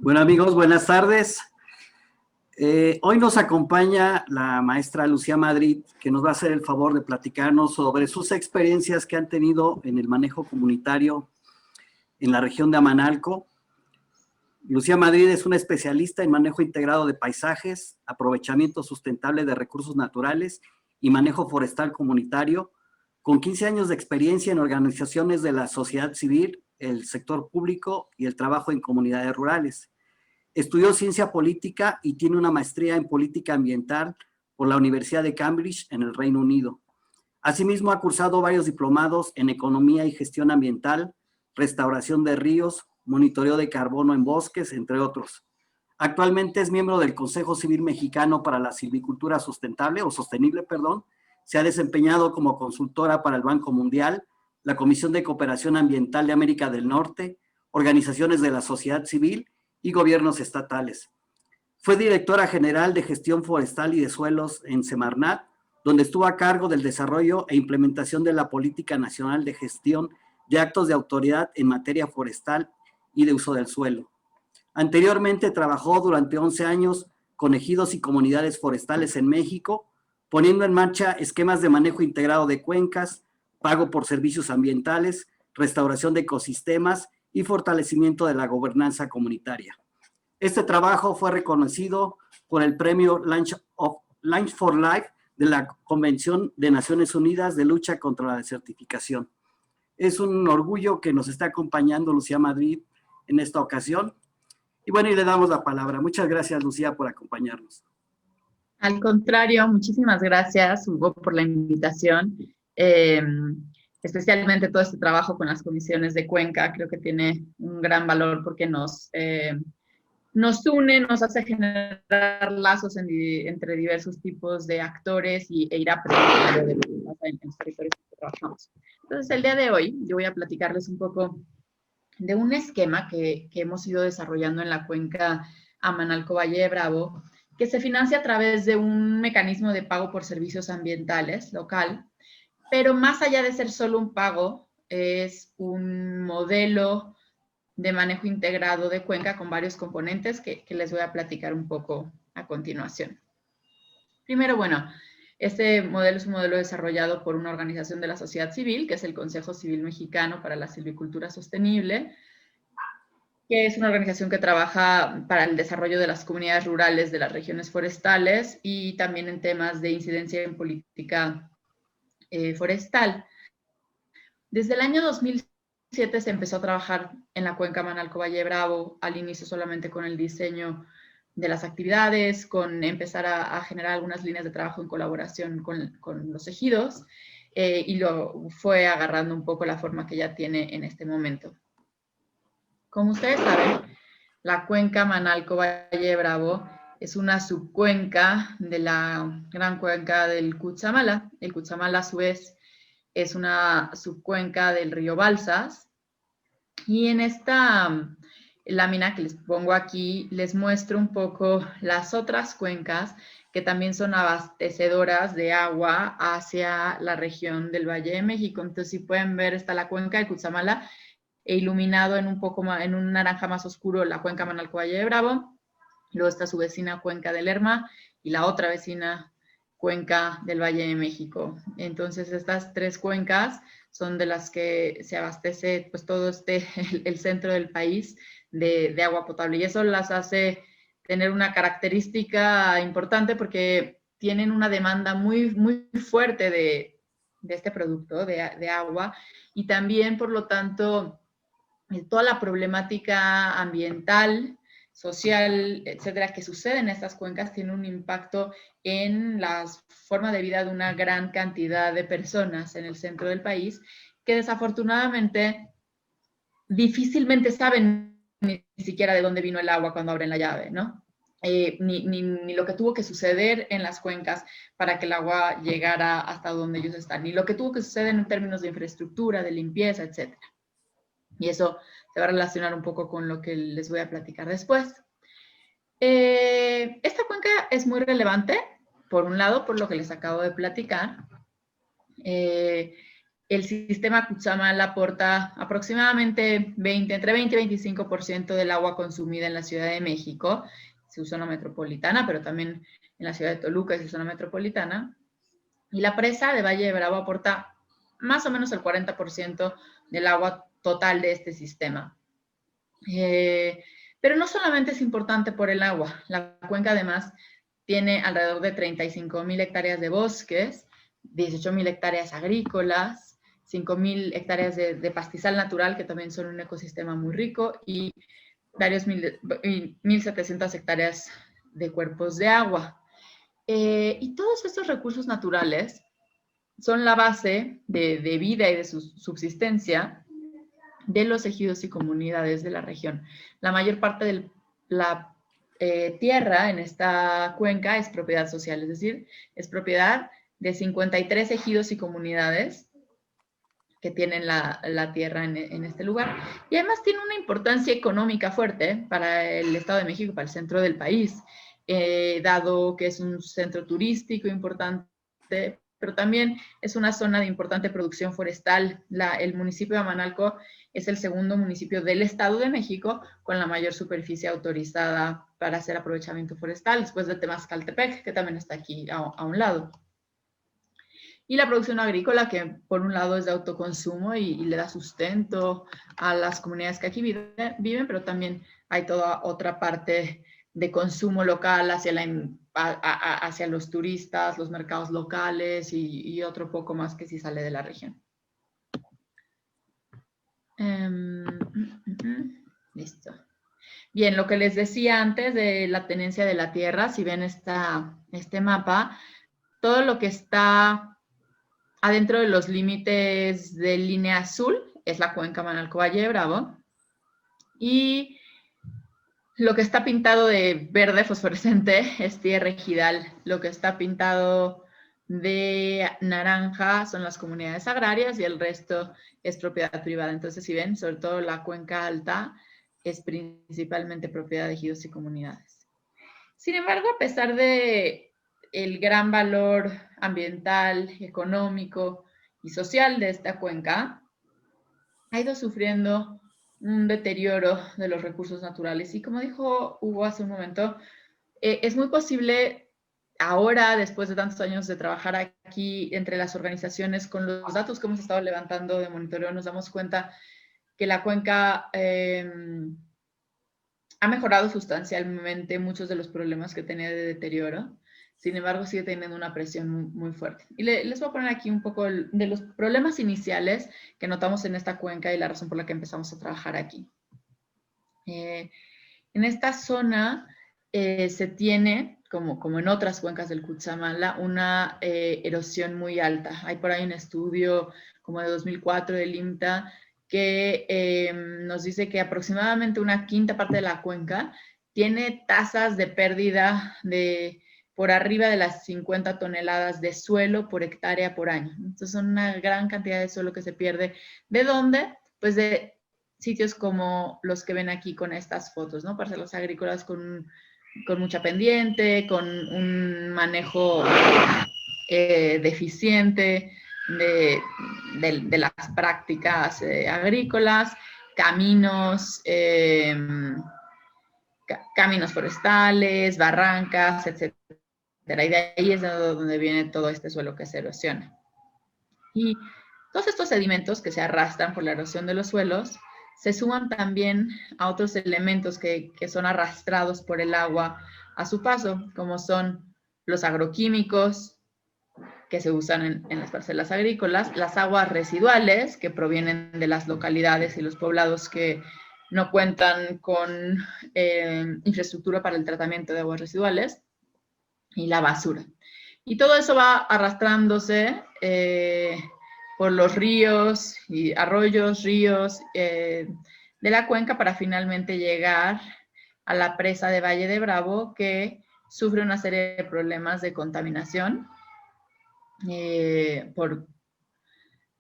Bueno, amigos, buenas tardes. Hoy nos acompaña la maestra Lucía Madrid, que nos va a hacer el favor de platicarnos sobre sus experiencias que han tenido en el manejo comunitario en la región de Amanalco. Lucía Madrid es una especialista en manejo integrado de paisajes, aprovechamiento sustentable de recursos naturales y manejo forestal comunitario, con 15 años de experiencia en organizaciones de la sociedad civil, el sector público y el trabajo en comunidades rurales. Estudió ciencia política y tiene una maestría en política ambiental por la Universidad de Cambridge en el Reino Unido. Asimismo, ha cursado varios diplomados en economía y gestión ambiental, restauración de ríos, monitoreo de carbono en bosques, entre otros. Actualmente es miembro del Consejo Civil Mexicano para la Silvicultura Sustentable, o Sostenible, perdón. Se ha desempeñado como consultora para el Banco Mundial, la Comisión de Cooperación Ambiental de América del Norte, organizaciones de la sociedad civil y gobiernos estatales. Fue directora general de gestión forestal y de suelos en Semarnat, donde estuvo a cargo del desarrollo e implementación de la Política Nacional de Gestión de Actos de Autoridad en materia forestal y de uso del suelo. Anteriormente trabajó durante 11 años con ejidos y comunidades forestales en México, poniendo en marcha esquemas de manejo integrado de cuencas, pago por servicios ambientales, restauración de ecosistemas y fortalecimiento de la gobernanza comunitaria. Este trabajo fue reconocido por el premio Lunch for Life de la Convención de Naciones Unidas de Lucha contra la Desertificación. Es un orgullo que nos esté acompañando Lucía Madrid en esta ocasión. Y bueno, y le damos la palabra. Muchas gracias, Lucía, por acompañarnos. Al contrario, muchísimas gracias, Hugo, por la invitación. Especialmente todo este trabajo con las comisiones de Cuenca, creo que tiene un gran valor porque nos une, nos hace generar lazos entre diversos tipos de actores e ir aprendiendo de lo que pasa en los territorios que trabajamos. Entonces, el día de hoy yo voy a platicarles un poco de un esquema que hemos ido desarrollando en la cuenca Amanalco Valle de Bravo, que se financia a través de un mecanismo de pago por servicios ambientales local, pero más allá de ser solo un pago, es un modelo de manejo integrado de cuenca con varios componentes que les voy a platicar un poco a continuación. Primero, bueno, este modelo es un modelo desarrollado por una organización de la sociedad civil, que es el Consejo Civil Mexicano para la Silvicultura Sostenible, que es una organización que trabaja para el desarrollo de las comunidades rurales de las regiones forestales y también en temas de incidencia en política forestal. Desde el año 2007 se empezó a trabajar en la cuenca Amanalco Valle Bravo, al inicio solamente con el diseño de las actividades, con empezar a generar algunas líneas de trabajo en colaboración con los ejidos, y lo fue agarrando un poco la forma que ya tiene en este momento. Como ustedes saben, la cuenca Amanalco Valle Bravo es una subcuenca de la gran cuenca del Cutzamala. El Cutzamala, a su vez, es una subcuenca del río Balsas. Y en esta lámina que les pongo aquí, les muestro un poco las otras cuencas que también son abastecedoras de agua hacia la región del Valle de México. Entonces, si pueden ver, está la cuenca del Cutzamala, e iluminado en un poco más, en un naranja más oscuro, la cuenca Amanalco Valle de Bravo. Luego está su vecina cuenca del Lerma y la otra vecina cuenca del Valle de México. Entonces, estas tres cuencas son de las que se abastece pues todo el centro del país de agua potable. Y eso las hace tener una característica importante porque tienen una demanda muy, muy fuerte de este producto de agua, y también, por lo tanto, toda la problemática ambiental, social, etcétera, que sucede en estas cuencas tiene un impacto en la forma de vida de una gran cantidad de personas en el centro del país que desafortunadamente difícilmente saben ni siquiera de dónde vino el agua cuando abren la llave, ¿no? Ni lo que tuvo que suceder en las cuencas para que el agua llegara hasta donde ellos están, ni lo que tuvo que suceder en términos de infraestructura, de limpieza, etcétera. Y eso se va a relacionar un poco con lo que les voy a platicar después. Esta cuenca es muy relevante, por un lado, por lo que les acabo de platicar, el sistema Cutzamala aporta aproximadamente entre 20 y 25% del agua consumida en la Ciudad de México, su zona metropolitana, pero también en la ciudad de Toluca y su zona metropolitana. Y la presa de Valle de Bravo aporta más o menos el 40% del agua total de este sistema. Pero no solamente es importante por el agua, la cuenca además tiene alrededor de 35,000 hectáreas de bosques, 18,000 hectáreas agrícolas, 5,000 hectáreas de pastizal natural, que también son un ecosistema muy rico, y 1,700 hectáreas de cuerpos de agua. Y todos estos recursos naturales son la base de vida y de su subsistencia de los ejidos y comunidades de la región. La mayor parte de la tierra en esta cuenca es propiedad social, es decir, es propiedad de 53 ejidos y comunidades que tienen la tierra en este lugar. Y además tiene una importancia económica fuerte para el Estado de México, para el centro del país, dado que es un centro turístico importante, pero también es una zona de importante producción forestal. El municipio de Amanalco es el segundo municipio del Estado de México con la mayor superficie autorizada para hacer aprovechamiento forestal, después de Temascaltepec, que también está aquí a un lado. Y la producción agrícola, que por un lado es de autoconsumo y le da sustento a las comunidades que aquí viven, pero también hay toda otra parte de consumo local hacia los turistas, los mercados locales y otro poco más que sí sale de la región. Listo. Bien, lo que les decía antes de la tenencia de la tierra, si ven este mapa, todo lo que está adentro de los límites de línea azul es la cuenca Amanalco-Valle de Bravo. Y lo que está pintado de verde fosforescente es tierra ejidal. Lo que está pintado de naranja son las comunidades agrarias y el resto es propiedad privada. Entonces, si ven, sobre todo la cuenca alta es principalmente propiedad de ejidos y comunidades. Sin embargo, a pesar de el gran valor ambiental, económico y social de esta cuenca, ha ido sufriendo un deterioro de los recursos naturales. Y como dijo Hugo hace un momento, es muy posible ahora, después de tantos años de trabajar aquí entre las organizaciones, con los datos que hemos estado levantando de monitoreo, nos damos cuenta que la cuenca ha mejorado sustancialmente muchos de los problemas que tenía de deterioro. Sin embargo, sigue teniendo una presión muy fuerte. Y les voy a poner aquí un poco de los problemas iniciales que notamos en esta cuenca y la razón por la que empezamos a trabajar aquí. En esta zona se tiene, como en otras cuencas del Cutzamala, una erosión muy alta. Hay por ahí un estudio como de 2004 del IMTA que nos dice que aproximadamente una quinta parte de la cuenca tiene tasas de pérdida por arriba de las 50 toneladas de suelo por hectárea por año. Entonces son una gran cantidad de suelo que se pierde. ¿De dónde? Pues de sitios como los que ven aquí con estas fotos, ¿no? Parcelas agrícolas con mucha pendiente, con un manejo deficiente de las prácticas agrícolas, caminos forestales, barrancas, etc. Y de ahí es de donde viene todo este suelo que se erosiona. Y todos estos sedimentos que se arrastran por la erosión de los suelos se suman también a otros elementos que son arrastrados por el agua a su paso, como son los agroquímicos que se usan en las parcelas agrícolas, las aguas residuales que provienen de las localidades y los poblados que no cuentan con infraestructura para el tratamiento de aguas residuales, y la basura. Y todo eso va arrastrándose por los ríos y arroyos, ríos de la cuenca para finalmente llegar a la presa de Valle de Bravo, que sufre una serie de problemas de contaminación por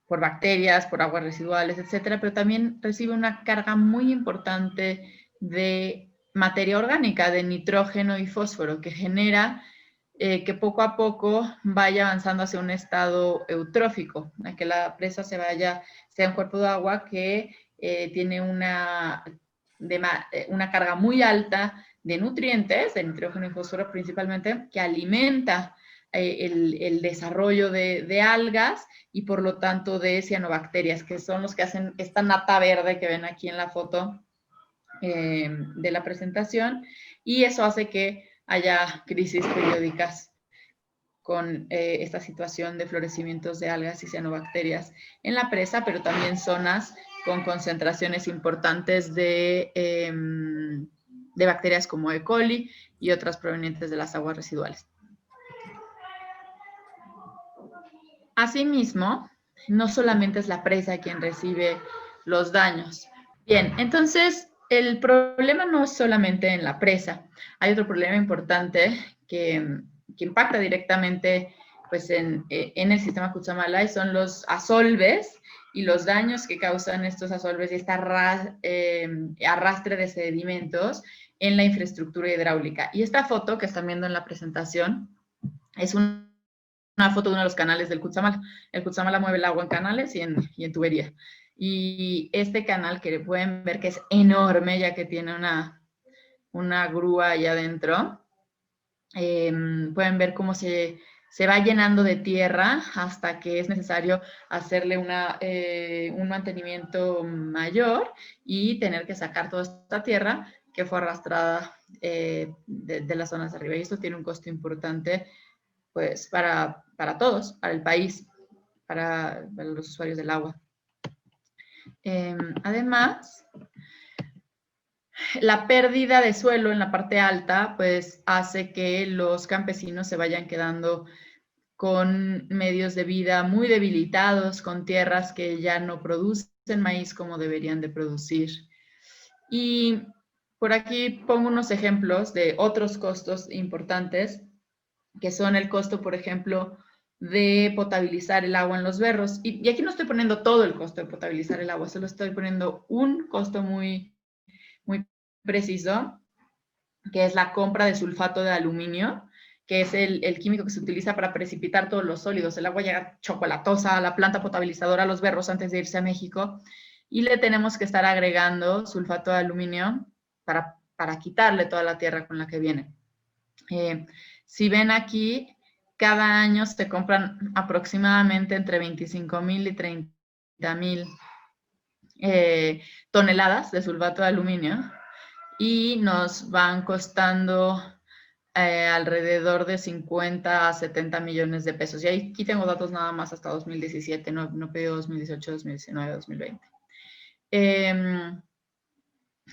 bacterias, por aguas residuales, etcétera, pero también recibe una carga muy importante de materia orgánica, de nitrógeno y fósforo, que genera que poco a poco vaya avanzando hacia un estado eutrófico, a que la presa sea un cuerpo de agua que tiene una carga muy alta de nutrientes, de nitrógeno y fósforo principalmente, que alimenta el desarrollo de algas y por lo tanto de cianobacterias, que son los que hacen esta nata verde que ven aquí en la foto de la presentación, y eso hace que haya crisis periódicas con esta situación de florecimientos de algas y cianobacterias en la presa, pero también zonas con concentraciones importantes de bacterias como E. coli y otras provenientes de las aguas residuales. Asimismo, no solamente es la presa quien recibe los daños. Bien, entonces el problema no es solamente en la presa. Hay otro problema importante que impacta directamente pues, en el sistema Cutzamala, y son los asolves y los daños que causan estos asolves y este arrastre de sedimentos en la infraestructura hidráulica. Y esta foto que están viendo en la presentación es una foto de uno de los canales del Cutzamala. El Cutzamala mueve el agua en canales y en tubería. Y este canal, que pueden ver que es enorme, ya que tiene una grúa allá adentro, pueden ver cómo se va llenando de tierra hasta que es necesario hacerle un mantenimiento mayor y tener que sacar toda esta tierra que fue arrastrada de las zonas de arriba. Y esto tiene un costo importante pues, para todos, para el país, para los usuarios del agua. Además, la pérdida de suelo en la parte alta, pues hace que los campesinos se vayan quedando con medios de vida muy debilitados, con tierras que ya no producen maíz como deberían de producir. Y por aquí pongo unos ejemplos de otros costos importantes, que son el costo, por ejemplo, de potabilizar el agua en los berros. Y aquí no estoy poniendo todo el costo de potabilizar el agua, solo estoy poniendo un costo muy preciso, que es la compra de sulfato de aluminio, que es el químico que se utiliza para precipitar todos los sólidos. El agua llega chocolatosa a la planta potabilizadora, a los berros, antes de irse a México, y le tenemos que estar agregando sulfato de aluminio para quitarle toda la tierra con la que viene. Si ven aquí, cada año se compran aproximadamente entre 25,000 y 30,000 toneladas de sulfato de aluminio, y nos van costando alrededor de 50 a 70 millones de pesos. Y aquí tengo datos nada más hasta 2017, no pido 2018, 2019, 2020.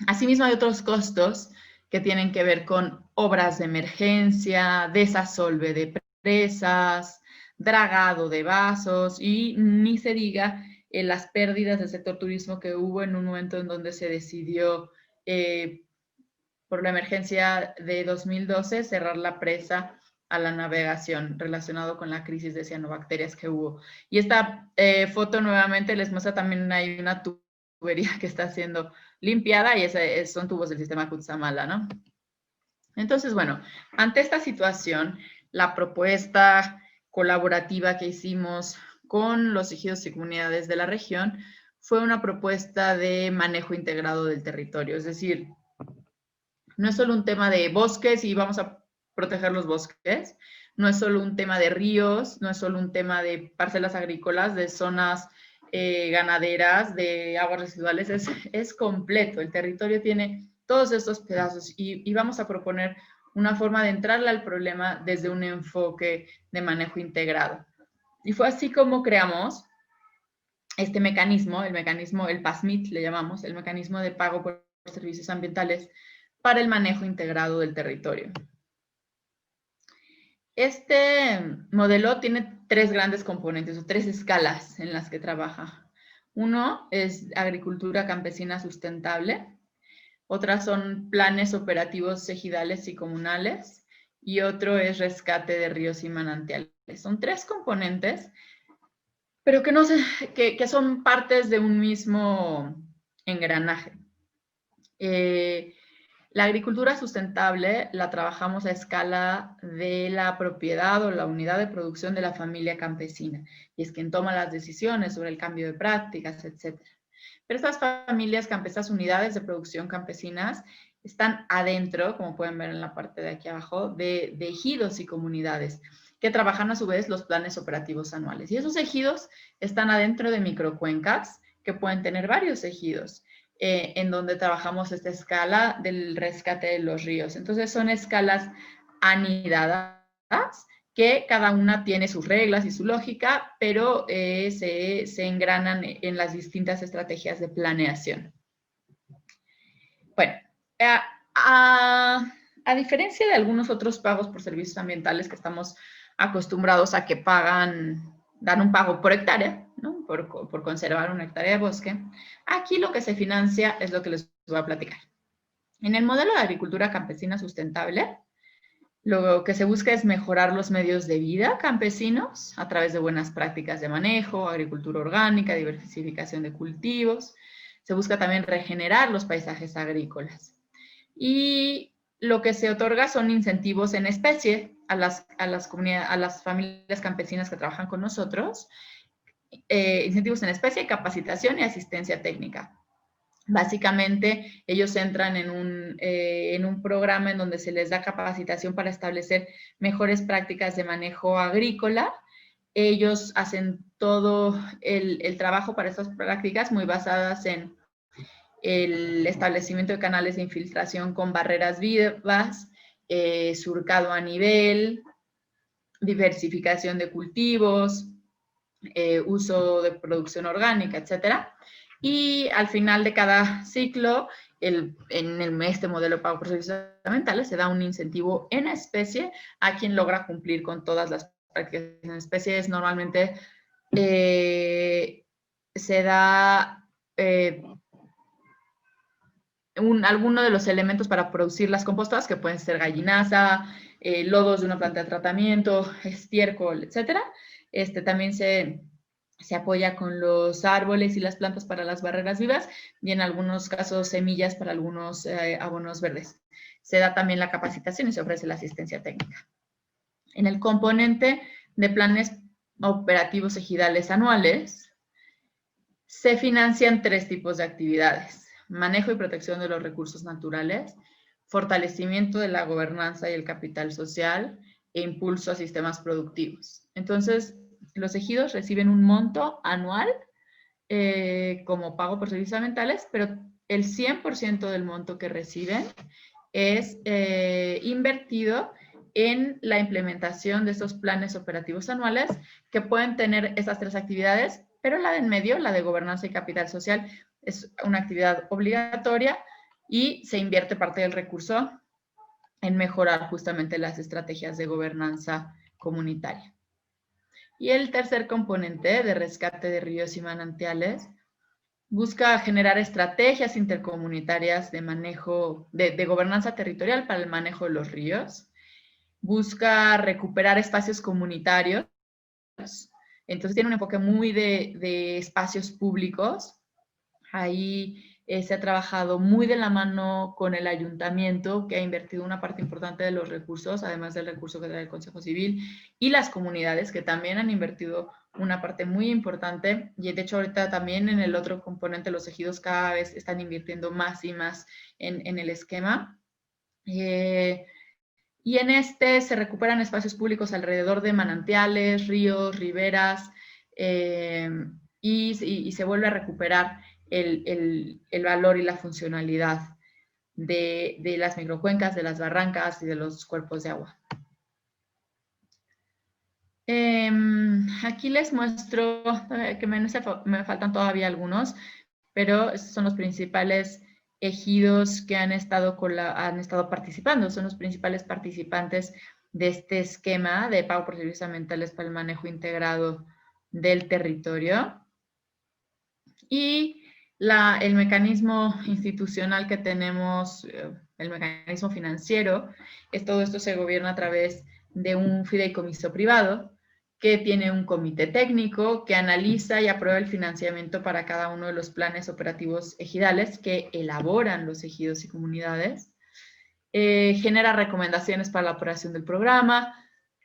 Asimismo, hay otros costos que tienen que ver con obras de emergencia, desasolve de presas, dragado de vasos, y ni se diga las pérdidas del sector turismo que hubo en un momento en donde se decidió por la emergencia de 2012, cerrar la presa a la navegación, relacionado con la crisis de cianobacterias que hubo. Y esta foto nuevamente les muestra también, hay una tubería que está siendo limpiada, y son tubos del sistema Cutzamala, ¿no? Entonces, bueno, ante esta situación, la propuesta colaborativa que hicimos con los ejidos y comunidades de la región fue una propuesta de manejo integrado del territorio, es decir, no es solo un tema de bosques y vamos a proteger los bosques, no es solo un tema de ríos, no es solo un tema de parcelas agrícolas, de zonas ganaderas, de aguas residuales, es completo. El territorio tiene todos estos pedazos y vamos a proponer una forma de entrarle al problema desde un enfoque de manejo integrado. Y fue así como creamos este mecanismo, el PASMIT le llamamos, el mecanismo de pago por servicios ambientales para el manejo integrado del territorio. Este modelo tiene tres grandes componentes o tres escalas en las que trabaja. Uno es agricultura campesina sustentable, otras son planes operativos ejidales y comunales, y otro es rescate de ríos y manantiales. Son tres componentes, pero que son partes de un mismo engranaje. La agricultura sustentable la trabajamos a escala de la propiedad o la unidad de producción de la familia campesina, y es quien toma las decisiones sobre el cambio de prácticas, etc. Pero estas familias campesinas, unidades de producción campesinas, están adentro, como pueden ver en la parte de aquí abajo, de ejidos y comunidades, que trabajan a su vez los planes operativos anuales. Y esos ejidos están adentro de microcuencas, que pueden tener varios ejidos, en donde trabajamos esta escala del rescate de los ríos. Entonces son escalas anidadas, que cada una tiene sus reglas y su lógica, pero se engranan en las distintas estrategias de planeación. Bueno, a diferencia de algunos otros pagos por servicios ambientales que estamos acostumbrados a que dan un pago por hectárea, ¿no? por conservar una hectárea de bosque, aquí lo que se financia es lo que les voy a platicar. En el modelo de agricultura campesina sustentable, lo que se busca es mejorar los medios de vida campesinos a través de buenas prácticas de manejo, agricultura orgánica, diversificación de cultivos. Se busca también regenerar los paisajes agrícolas. Y lo que se otorga son incentivos en especie a las familias campesinas que trabajan con nosotros, incentivos en especie, capacitación y asistencia técnica. Básicamente, ellos entran en un programa en donde se les da capacitación para establecer mejores prácticas de manejo agrícola. Ellos hacen todo el trabajo para estas prácticas muy basadas en el establecimiento de canales de infiltración con barreras vivas, surcado a nivel, diversificación de cultivos, uso de producción orgánica, etcétera. Y al final de cada ciclo, este modelo de pago por servicios ambientales, se da un incentivo en especie a quien logra cumplir con todas las prácticas en especie. Normalmente se da alguno de los elementos para producir las compostadas, que pueden ser gallinaza, lodos de una planta de tratamiento, estiércol, etcétera. También se apoya con los árboles y las plantas para las barreras vivas y en algunos casos semillas para algunos abonos verdes. Se da también la capacitación y se ofrece la asistencia técnica. En el componente de planes operativos ejidales anuales, se financian 3 tipos de actividades: manejo y protección de los recursos naturales, fortalecimiento de la gobernanza y el capital social e impulso a sistemas productivos. Entonces, los ejidos reciben un monto anual como pago por servicios ambientales, pero el 100% del monto que reciben es invertido en la implementación de estos planes operativos anuales, que pueden tener estas 3 actividades, pero la de en medio, la de gobernanza y capital social, es una actividad obligatoria y se invierte parte del recurso en mejorar justamente las estrategias de gobernanza comunitaria. Y el tercer componente, de rescate de ríos y manantiales, busca generar estrategias intercomunitarias de manejo, de gobernanza territorial para el manejo de los ríos. Busca recuperar espacios comunitarios. Entonces tiene un enfoque muy de espacios públicos. Ahí se ha trabajado muy de la mano con el ayuntamiento, que ha invertido una parte importante de los recursos, además del recurso que trae el Consejo Civil, y las comunidades, que también han invertido una parte muy importante. Y de hecho ahorita también en el otro componente, los ejidos cada vez están invirtiendo más y más en el esquema. Y en se recuperan espacios públicos alrededor de manantiales, ríos, riberas, y se vuelve a recuperar el valor y la funcionalidad de las microcuencas, de las barrancas y de los cuerpos de agua. Aquí les muestro, que me faltan todavía algunos, pero estos son los principales ejidos que han estado participando, son los principales participantes de este esquema de pago por servicios ambientales para el manejo integrado del territorio. Y el mecanismo institucional que tenemos, el mecanismo financiero, todo esto se gobierna a través de un fideicomiso privado que tiene un comité técnico que analiza y aprueba el financiamiento para cada uno de los planes operativos ejidales que elaboran los ejidos y comunidades. genera recomendaciones para la operación del programa,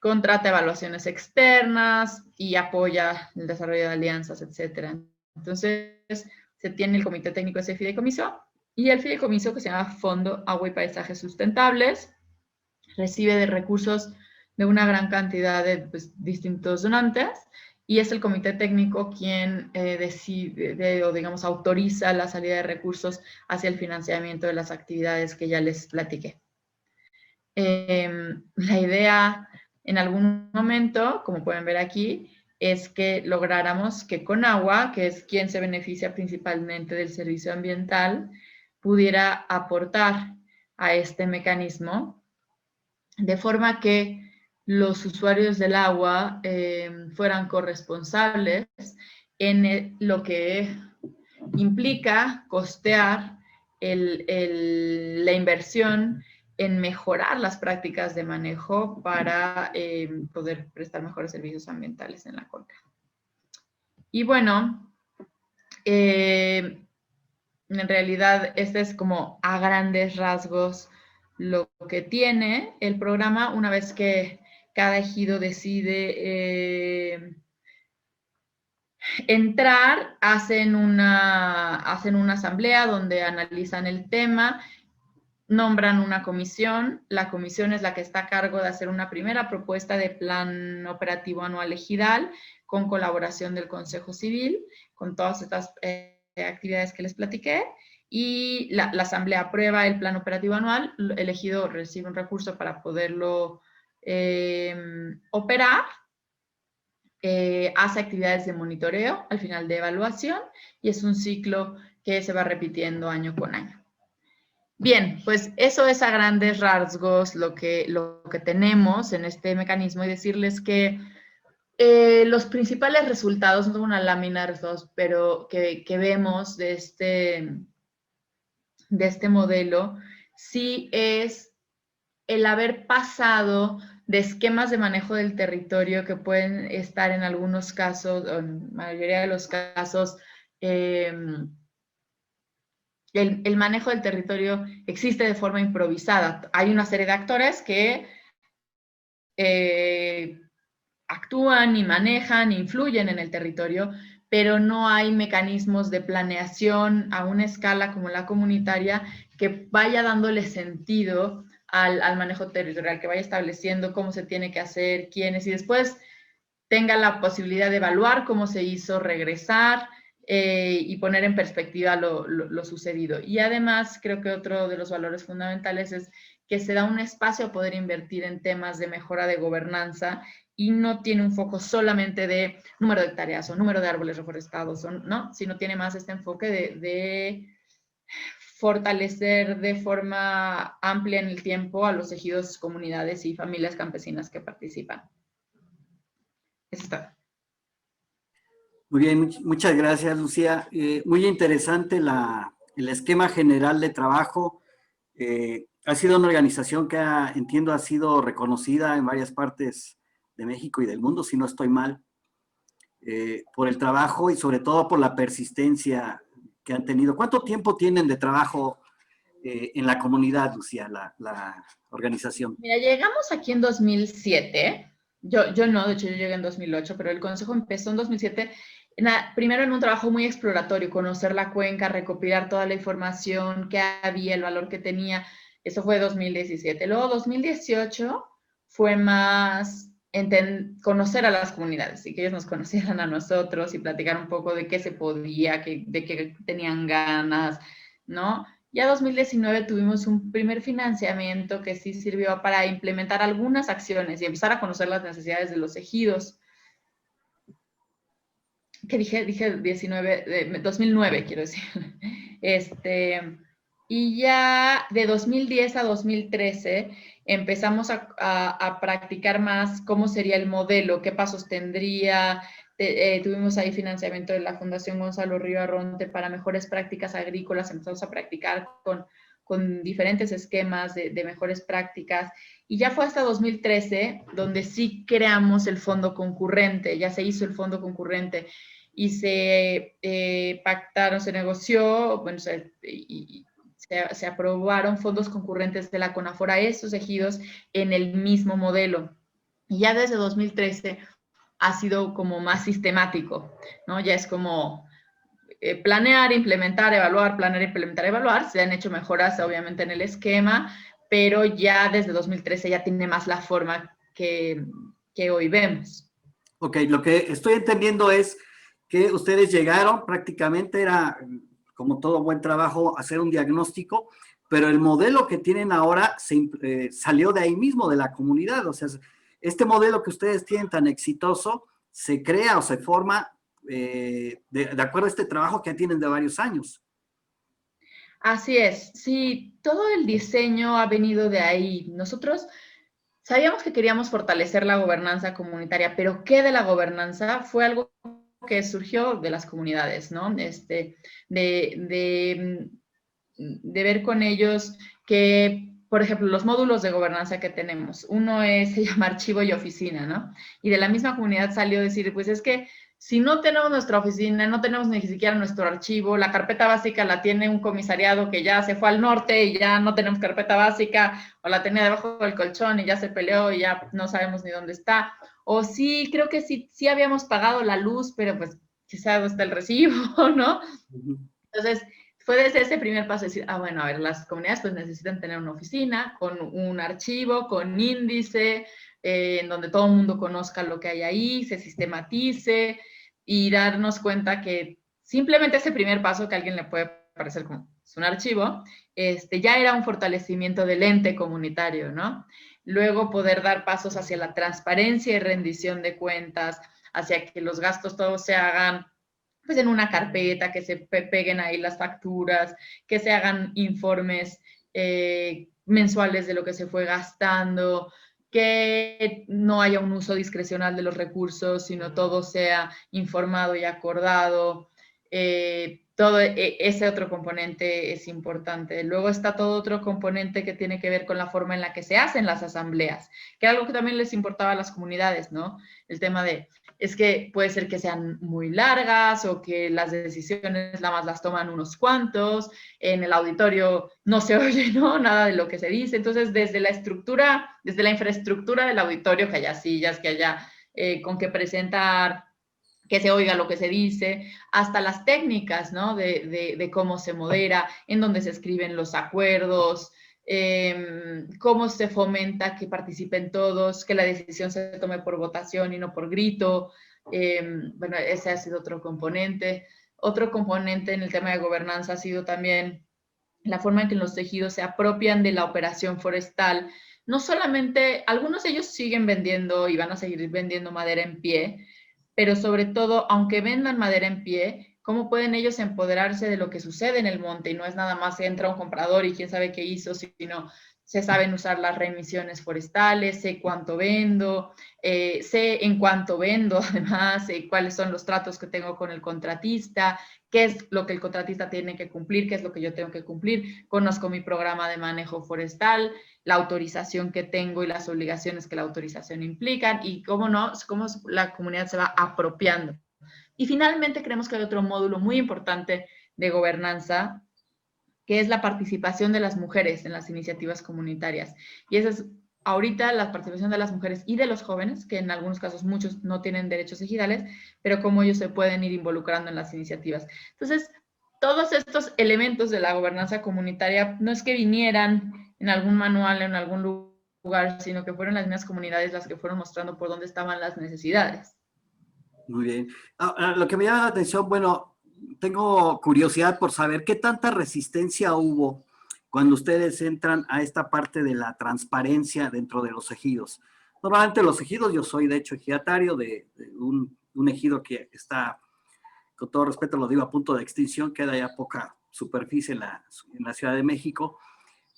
contrata evaluaciones externas y apoya el desarrollo de alianzas, etc. Entonces, se tiene el Comité Técnico de ese fideicomiso y el fideicomiso, que se llama Fondo Agua y Paisajes Sustentables, recibe de recursos de una gran cantidad de distintos donantes y es el comité técnico quien decide o digamos autoriza la salida de recursos hacia el financiamiento de las actividades que ya les platiqué. La idea en algún momento, como pueden ver aquí, es que lográramos que Conagua, que es quien se beneficia principalmente del servicio ambiental, pudiera aportar a este mecanismo de forma que los usuarios del agua fueran corresponsables en lo que implica costear la inversión en mejorar las prácticas de manejo para poder prestar mejores servicios ambientales en la cuenca. Y bueno, en realidad este es como a grandes rasgos lo que tiene el programa una vez que cada ejido decide entrar, hacen una asamblea donde analizan el tema, nombran una comisión, la comisión es la que está a cargo de hacer una primera propuesta de plan operativo anual ejidal con colaboración del Consejo Civil, con todas estas actividades que les platiqué, y la asamblea aprueba el plan operativo anual, el ejido recibe un recurso para poderlo operar, hace actividades de monitoreo al final de evaluación y es un ciclo que se va repitiendo año con año. Bien, pues eso es a grandes rasgos lo que tenemos en este mecanismo y decirles que los principales resultados, no tengo una lámina de resultados, pero que vemos de este modelo, sí es el haber pasado de esquemas de manejo del territorio que pueden estar en algunos casos, o en la mayoría de los casos, el manejo del territorio existe de forma improvisada. Hay una serie de actores que actúan y manejan, influyen en el territorio, pero no hay mecanismos de planeación a una escala como la comunitaria que vaya dándole sentido al manejo territorial, que vaya estableciendo cómo se tiene que hacer, quiénes, y después tenga la posibilidad de evaluar cómo se hizo, regresar y poner en perspectiva lo sucedido. Y además, creo que otro de los valores fundamentales es que se da un espacio a poder invertir en temas de mejora de gobernanza y no tiene un foco solamente de número de hectáreas o número de árboles reforestados, ¿no? Sino tiene más este enfoque de fortalecer de forma amplia en el tiempo a los ejidos, comunidades y familias campesinas que participan. Eso está. Muy bien, muchas gracias, Lucía. Muy interesante el esquema general de trabajo. Ha sido una organización que entiendo ha sido reconocida en varias partes de México y del mundo, si no estoy mal, por el trabajo y sobre todo por la persistencia que han tenido. ¿Cuánto tiempo tienen de trabajo en la comunidad, Lucía, la organización? Mira, llegamos aquí en 2007. Yo no, de hecho yo llegué en 2008, pero el consejo empezó en 2007, primero en un trabajo muy exploratorio, conocer la cuenca, recopilar toda la información que había, el valor que tenía. Eso fue 2017. Luego 2018 fue más conocer a las comunidades y que ellos nos conocieran a nosotros y platicar un poco de qué se podía, de qué tenían ganas, ¿no? Ya 2019 tuvimos un primer financiamiento que sí sirvió para implementar algunas acciones y empezar a conocer las necesidades de los ejidos. ¿Qué dije? Dije 2009, quiero decir. Y ya de 2010 a 2013 empezamos a practicar más cómo sería el modelo, qué pasos tendría. Tuvimos ahí financiamiento de la Fundación Gonzalo Río Arronte para mejores prácticas agrícolas. Empezamos a practicar con diferentes esquemas de mejores prácticas. Y ya fue hasta 2013 donde sí creamos el fondo concurrente, ya se hizo el fondo concurrente y se pactaron, se negoció, bueno, se se aprobaron fondos concurrentes de la CONAFOR a estos ejidos en el mismo modelo. Y ya desde 2013 ha sido como más sistemático, ¿no? Ya es como planear, implementar, evaluar, planear, implementar, evaluar. Se han hecho mejoras, obviamente, en el esquema, pero ya desde 2013 ya tiene más la forma que hoy vemos. Ok, lo que estoy entendiendo es que ustedes llegaron, prácticamente era, como todo buen trabajo, hacer un diagnóstico, pero el modelo que tienen ahora salió de ahí mismo, de la comunidad. O sea, este modelo que ustedes tienen tan exitoso se crea o se forma de acuerdo a este trabajo que tienen de varios años. Así es, sí, todo el diseño ha venido de ahí. Nosotros sabíamos que queríamos fortalecer la gobernanza comunitaria, pero ¿qué de la gobernanza? Fue algo que surgió de las comunidades, ¿no? De ver con ellos que, por ejemplo, los módulos de gobernanza que tenemos, uno se llama archivo y oficina, ¿no? Y de la misma comunidad salió a decir, pues es que si no tenemos nuestra oficina, no tenemos ni siquiera nuestro archivo, la carpeta básica la tiene un comisariado que ya se fue al norte y ya no tenemos carpeta básica, o la tenía debajo del colchón y ya se peleó y ya no sabemos ni dónde está. O sí, creo que sí habíamos pagado la luz, pero pues quizás está el recibo, ¿no? Entonces, fue desde ese primer paso decir, bueno, a ver, las comunidades pues necesitan tener una oficina con un archivo, con índice, en donde todo el mundo conozca lo que hay ahí, se sistematice y darnos cuenta que simplemente ese primer paso que a alguien le puede parecer como es un archivo, ya era un fortalecimiento del ente comunitario, ¿no? Luego poder dar pasos hacia la transparencia y rendición de cuentas, hacia que los gastos todos se hagan pues en una carpeta, que se peguen ahí las facturas, que se hagan informes mensuales de lo que se fue gastando, que no haya un uso discrecional de los recursos, sino todo sea informado y acordado. Todo ese otro componente es importante. Luego está todo otro componente que tiene que ver con la forma en la que se hacen las asambleas, que era algo que también les importaba a las comunidades, ¿no? El tema de, es que puede ser que sean muy largas o que las decisiones nada más las toman unos cuantos, en el auditorio no se oye, ¿no? Nada de lo que se dice. Entonces, desde la estructura, desde la infraestructura del auditorio, que haya sillas, que haya con qué presentar, que se oiga lo que se dice, hasta las técnicas, ¿no? De cómo se modera, en dónde se escriben los acuerdos, cómo se fomenta que participen todos, que la decisión se tome por votación y no por grito. Bueno, ese ha sido otro componente. Otro componente en el tema de gobernanza ha sido también la forma en que los tejidos se apropian de la operación forestal. No solamente, algunos de ellos siguen vendiendo y van a seguir vendiendo madera en pie, pero sobre todo, aunque vendan madera en pie, ¿cómo pueden ellos empoderarse de lo que sucede en el monte? Y no es nada más que entra un comprador y quién sabe qué hizo, sino se saben usar las remisiones forestales, sé cuánto vendo, sé en cuánto vendo, además, cuáles son los tratos que tengo con el contratista, qué es lo que el contratista tiene que cumplir, qué es lo que yo tengo que cumplir, conozco mi programa de manejo forestal, la autorización que tengo y las obligaciones que la autorización implican y cómo no, cómo la comunidad se va apropiando. Y finalmente creemos que hay otro módulo muy importante de gobernanza, que es la participación de las mujeres en las iniciativas comunitarias. Y esa es ahorita la participación de las mujeres y de los jóvenes, que en algunos casos muchos no tienen derechos ejidales, pero cómo ellos se pueden ir involucrando en las iniciativas. Entonces, todos estos elementos de la gobernanza comunitaria no es que vinieran en algún manual, en algún lugar, sino que fueron las mismas comunidades las que fueron mostrando por dónde estaban las necesidades. Muy bien. Lo que me llama la atención, bueno, tengo curiosidad por saber qué tanta resistencia hubo cuando ustedes entran a esta parte de la transparencia dentro de los ejidos. Normalmente los ejidos, yo soy de hecho ejidatario de un ejido que está, con todo respeto lo digo, a punto de extinción, queda ya poca superficie en la Ciudad de México,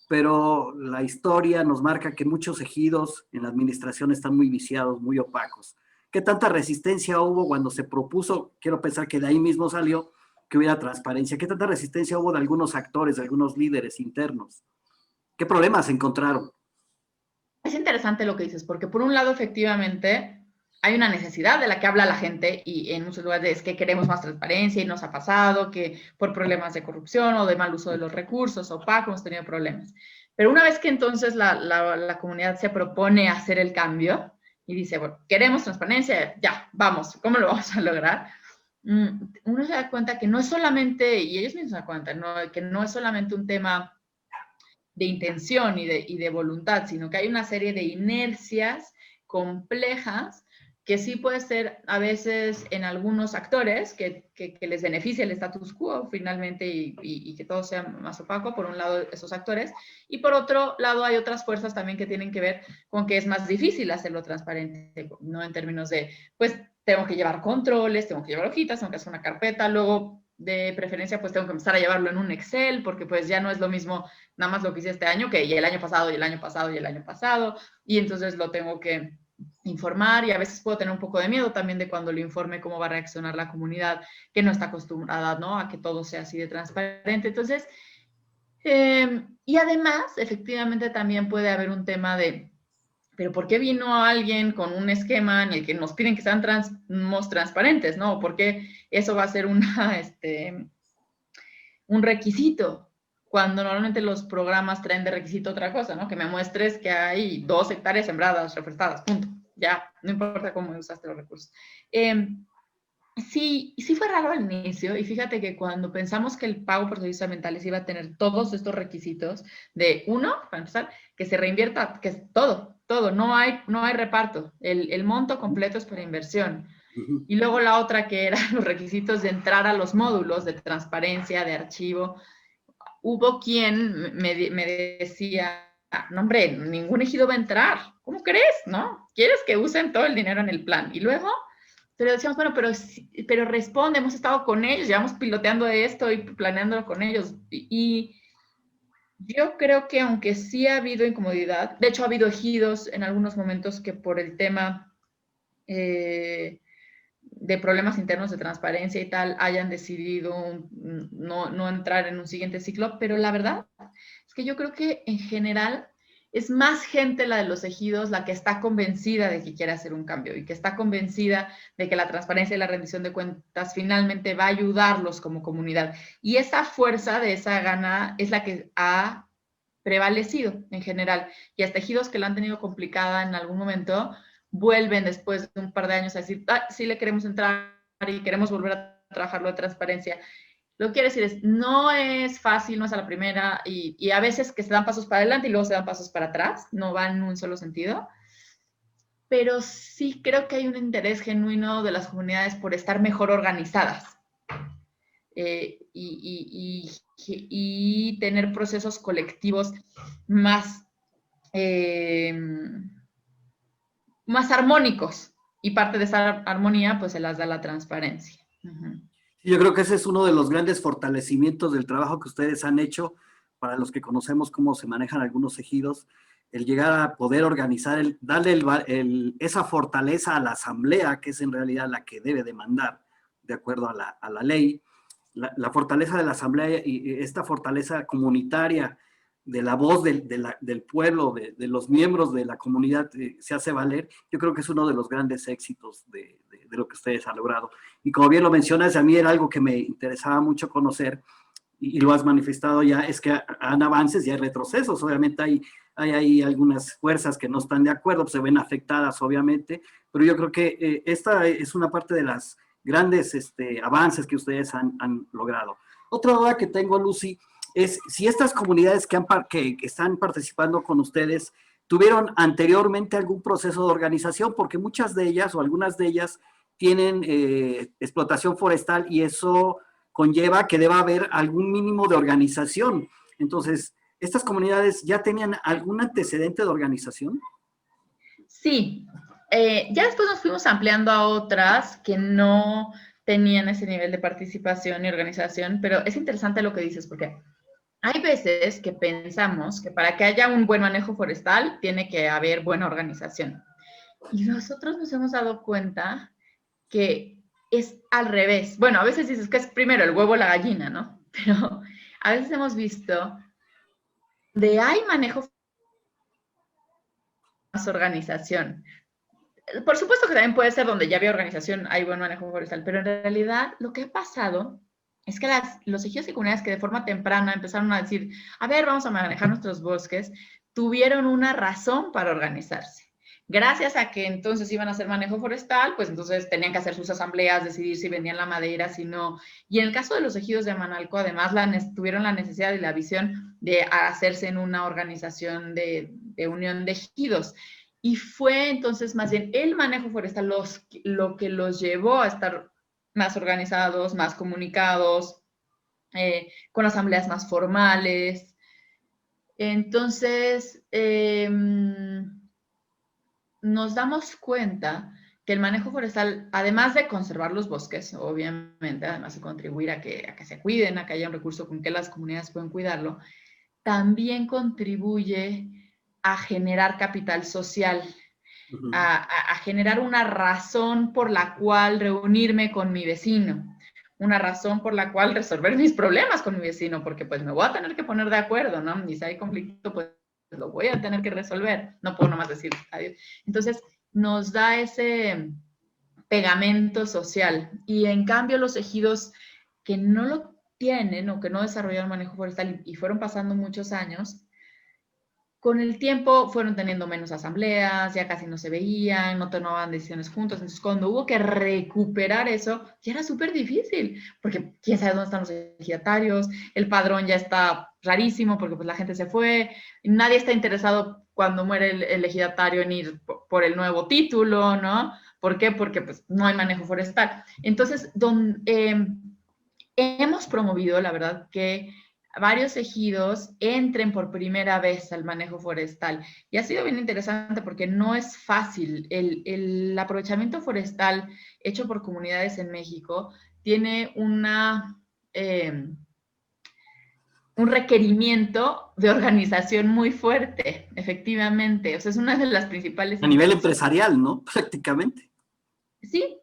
pero la historia nos marca que muchos ejidos en la administración están muy viciados, muy opacos. ¿Qué tanta resistencia hubo cuando se propuso? Quiero pensar que de ahí mismo salió que hubiera transparencia. ¿Qué tanta resistencia hubo de algunos actores, de algunos líderes internos? ¿Qué problemas encontraron? Es interesante lo que dices, porque por un lado, efectivamente, hay una necesidad de la que habla la gente y en muchos lugares es que queremos más transparencia y nos ha pasado que por problemas de corrupción o de mal uso de los recursos o PAC hemos tenido problemas. Pero una vez que entonces la comunidad se propone hacer el cambio y dice, bueno, queremos transparencia, ya, vamos, ¿cómo lo vamos a lograr? Uno se da cuenta que no es solamente, y ellos mismos se dan cuenta, ¿no? Que no es solamente un tema de intención y de voluntad, sino que hay una serie de inercias complejas que sí puede ser a veces en algunos actores que les beneficia el status quo finalmente y que todo sea más opaco, por un lado esos actores, y por otro lado hay otras fuerzas también que tienen que ver con que es más difícil hacerlo transparente, ¿no? En términos de, pues, tengo que llevar controles, tengo que llevar hojitas, tengo que hacer una carpeta, luego de preferencia pues tengo que empezar a llevarlo en un Excel, porque pues ya no es lo mismo nada más lo que hice este año que y el año pasado, y el año pasado, y el año pasado, y entonces lo tengo que informar y a veces puedo tener un poco de miedo también de cuando lo informe cómo va a reaccionar la comunidad que no está acostumbrada, ¿no? A que todo sea así de transparente. Entonces, y además, efectivamente también puede haber un tema de, pero ¿por qué vino alguien con un esquema en el que nos piden que sean transparentes, ¿no? ¿Por qué eso va a ser un requisito? Cuando normalmente los programas traen de requisito otra cosa, ¿no? Que me muestres que hay 2 hectáreas sembradas, reforestadas, punto. Ya, no importa cómo usaste los recursos. Sí, sí fue raro al inicio, y fíjate que cuando pensamos que el pago por servicios ambientales iba a tener todos estos requisitos de, uno, para empezar, que se reinvierta, que es todo, no hay reparto, el monto completo es para inversión. Y luego la otra que eran los requisitos de entrar a los módulos de transparencia, de archivo. Hubo quien me decía, no hombre, ningún ejido va a entrar, ¿cómo crees? ¿No? ¿Quieres que usen todo el dinero en el plan? Y luego, pero decíamos, bueno, pero responde, hemos estado con ellos, llevamos piloteando esto y planeándolo con ellos. Y yo creo que aunque sí ha habido incomodidad, de hecho ha habido ejidos en algunos momentos que por el tema de problemas internos de transparencia y tal, hayan decidido no entrar en un siguiente ciclo, pero la verdad es que yo creo que en general es más gente la de los ejidos la que está convencida de que quiere hacer un cambio y que está convencida de que la transparencia y la rendición de cuentas finalmente va a ayudarlos como comunidad. Y esa fuerza de esa gana es la que ha prevalecido en general. Y hasta ejidos que la han tenido complicada en algún momento, vuelven después de un par de años a decir, sí le queremos entrar y queremos volver a trabajarlo de transparencia. Lo que quiere decir es, no es fácil, no es a la primera, y a veces que se dan pasos para adelante y luego se dan pasos para atrás, no va en un solo sentido, pero sí creo que hay un interés genuino de las comunidades por estar mejor organizadas y tener procesos colectivos más más armónicos, y parte de esa armonía pues se las da la transparencia. Yo creo que ese es uno de los grandes fortalecimientos del trabajo que ustedes han hecho para los que conocemos cómo se manejan algunos ejidos, el llegar a poder organizar, darle esa fortaleza a la asamblea, que es en realidad la que debe demandar, de acuerdo a la ley, la fortaleza de la asamblea y esta fortaleza comunitaria de la voz del pueblo, de los miembros de la comunidad se hace valer. Yo creo que es uno de los grandes éxitos de lo que ustedes han logrado. Y como bien lo mencionas, a mí era algo que me interesaba mucho conocer, y lo has manifestado ya, es que han avances y hay retrocesos. Obviamente hay algunas fuerzas que no están de acuerdo, pues se ven afectadas, obviamente, pero yo creo que esta es una parte de las grandes avances que ustedes han logrado. Otra duda que tengo, Lucy, es si estas comunidades que están participando con ustedes tuvieron anteriormente algún proceso de organización, porque muchas de ellas o algunas de ellas tienen explotación forestal y eso conlleva que deba haber algún mínimo de organización. Entonces, ¿estas comunidades ya tenían algún antecedente de organización? Sí, ya después nos fuimos ampliando a otras que no tenían ese nivel de participación y organización, pero es interesante lo que dices, porque hay veces que pensamos que para que haya un buen manejo forestal tiene que haber buena organización. Y nosotros nos hemos dado cuenta que es al revés. Bueno, a veces dices que es primero el huevo o la gallina, ¿no? Pero a veces hemos visto de hay manejo más organización. por supuesto que también puede ser donde ya había organización, hay buen manejo forestal, pero en realidad lo que ha pasado es que los ejidos y comunidades que de forma temprana empezaron a decir, a ver, vamos a manejar nuestros bosques, tuvieron una razón para organizarse. Gracias a que entonces iban a hacer manejo forestal, pues entonces tenían que hacer sus asambleas, decidir si vendían la madera, si no. Y en el caso de los ejidos de Manalco, además tuvieron la necesidad y la visión de hacerse en una organización de unión de ejidos. Y fue entonces más bien el manejo forestal lo que los llevó a estar más organizados, más comunicados, con asambleas más formales. Entonces, nos damos cuenta que el manejo forestal, además de conservar los bosques, obviamente, además de contribuir a que se cuiden, a que haya un recurso con que las comunidades puedan cuidarlo, también contribuye a generar capital social, a generar una razón por la cual reunirme con mi vecino, una razón por la cual resolver mis problemas con mi vecino, porque pues me voy a tener que poner de acuerdo, ¿no? Y si hay conflicto, pues lo voy a tener que resolver, no puedo nomás decir adiós. Entonces, nos da ese pegamento social, y en cambio los ejidos que no lo tienen o que no desarrollaron manejo forestal y fueron pasando muchos años, con el tiempo fueron teniendo menos asambleas, ya casi no se veían, no tomaban decisiones juntos. Entonces, cuando hubo que recuperar eso, ya era súper difícil, porque quién sabe dónde están los ejidatarios, el padrón ya está rarísimo porque pues la gente se fue, nadie está interesado cuando muere el ejidatario en ir por el nuevo título, ¿no? ¿Por qué? Porque pues no hay manejo forestal. Entonces, hemos promovido, la verdad, que varios ejidos entren por primera vez al manejo forestal. Y ha sido bien interesante porque no es fácil. El aprovechamiento forestal hecho por comunidades en México tiene un requerimiento de organización muy fuerte, efectivamente. O sea, es una de las principales... A nivel empresarial, ¿no? Prácticamente. Sí,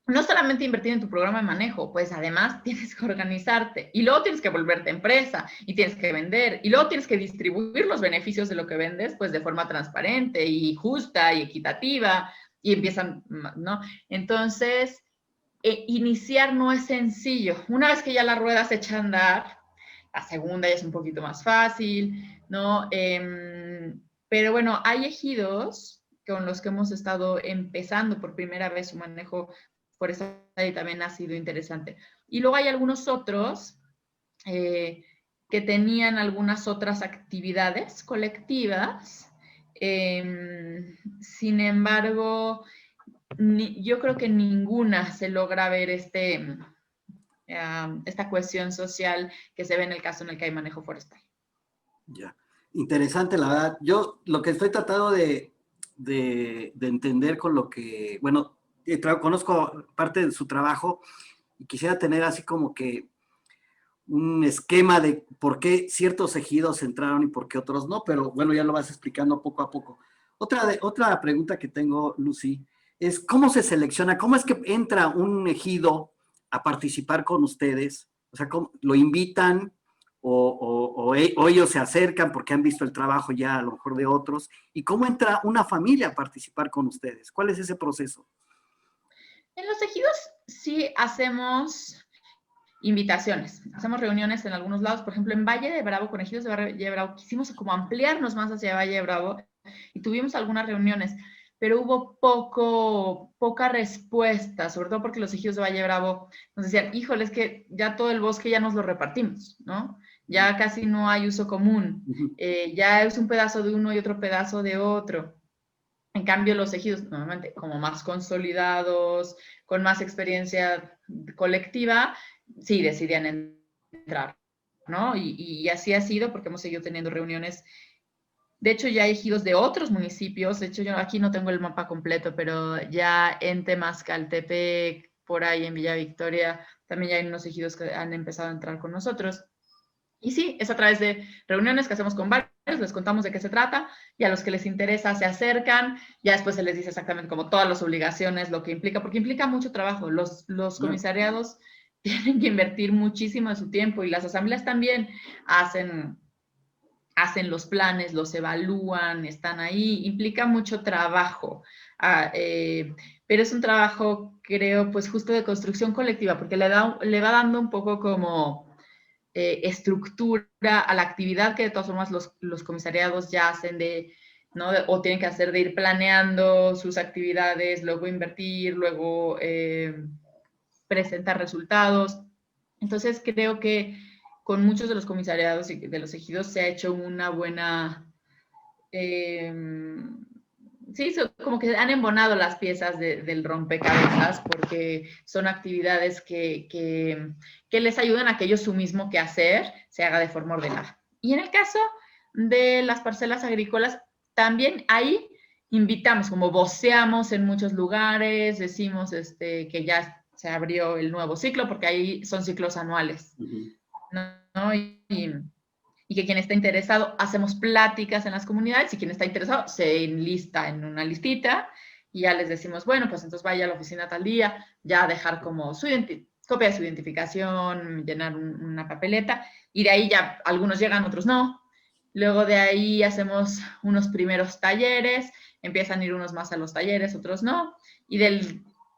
no solamente invertir en tu programa de manejo, pues además tienes que organizarte y luego tienes que volverte empresa y tienes que vender y luego tienes que distribuir los beneficios de lo que vendes pues de forma transparente y justa y equitativa y empiezan, ¿no? Entonces, iniciar no es sencillo. Una vez que ya la rueda se echa a andar, la segunda ya es un poquito más fácil, ¿no? Pero bueno, hay ejidos con los que hemos estado empezando por primera vez su manejo por eso también ha sido interesante. Y luego hay algunos otros que tenían algunas otras actividades colectivas. Sin embargo, yo creo que ninguna se logra ver esta cohesión social que se ve en el caso en el que hay manejo forestal. Ya, interesante, la verdad. Yo lo que estoy tratando de entender con lo que, bueno, conozco parte de su trabajo y quisiera tener así como que un esquema de por qué ciertos ejidos entraron y por qué otros no, pero bueno, ya lo vas explicando poco a poco. Otra pregunta que tengo, Lucy, es ¿cómo se selecciona? ¿Cómo es que entra un ejido a participar con ustedes? O sea, ¿cómo, lo invitan o ellos se acercan porque han visto el trabajo ya a lo mejor de otros? ¿Y cómo entra una familia a participar con ustedes? ¿Cuál es ese proceso? En los ejidos sí hacemos invitaciones, hacemos reuniones en algunos lados, por ejemplo en Valle de Bravo, con ejidos de Valle de Bravo, quisimos como ampliarnos más hacia Valle de Bravo y tuvimos algunas reuniones, pero hubo poca respuesta, sobre todo porque los ejidos de Valle de Bravo nos decían, híjole, es que ya todo el bosque ya nos lo repartimos, ¿no? Ya casi no hay uso común, ya es un pedazo de uno y otro pedazo de otro. En cambio, los ejidos, normalmente, como más consolidados, con más experiencia colectiva, sí decidían entrar, ¿no? Y así ha sido porque hemos seguido teniendo reuniones. De hecho, ya hay ejidos de otros municipios. De hecho, yo aquí no tengo el mapa completo, pero ya en Temascaltepec, por ahí en Villa Victoria, también ya hay unos ejidos que han empezado a entrar con nosotros. Y sí, es a través de reuniones que hacemos con varios, les contamos de qué se trata, y a los que les interesa se acercan, ya después se les dice exactamente como todas las obligaciones, lo que implica, porque implica mucho trabajo. Los comisariados tienen que invertir muchísimo de su tiempo y las asambleas también hacen los planes, los evalúan, están ahí, implica mucho trabajo. pero es un trabajo, creo, pues justo de construcción colectiva, porque le va dando un poco como estructura a la actividad que de todas formas los comisariados ya hacen ¿no? O tienen que hacer de ir planeando sus actividades, luego invertir, luego presentar resultados. Entonces creo que con muchos de los comisariados y de los ejidos se ha hecho una buena... sí, como que han embonado las piezas del rompecabezas porque son actividades que les ayudan a que ellos su mismo quehacer se haga de forma ordenada. Y en el caso de las parcelas agrícolas, también ahí invitamos, como voceamos en muchos lugares, decimos que ya se abrió el nuevo ciclo, porque ahí son ciclos anuales, ¿no? Y que quien está interesado, hacemos pláticas en las comunidades y quien está interesado se enlista en una listita y ya les decimos, bueno, pues entonces vaya a la oficina tal día, ya dejar como su copia de su identificación, llenar una papeleta y de ahí ya algunos llegan, otros no. Luego de ahí hacemos unos primeros talleres, empiezan a ir unos más a los talleres, otros no, y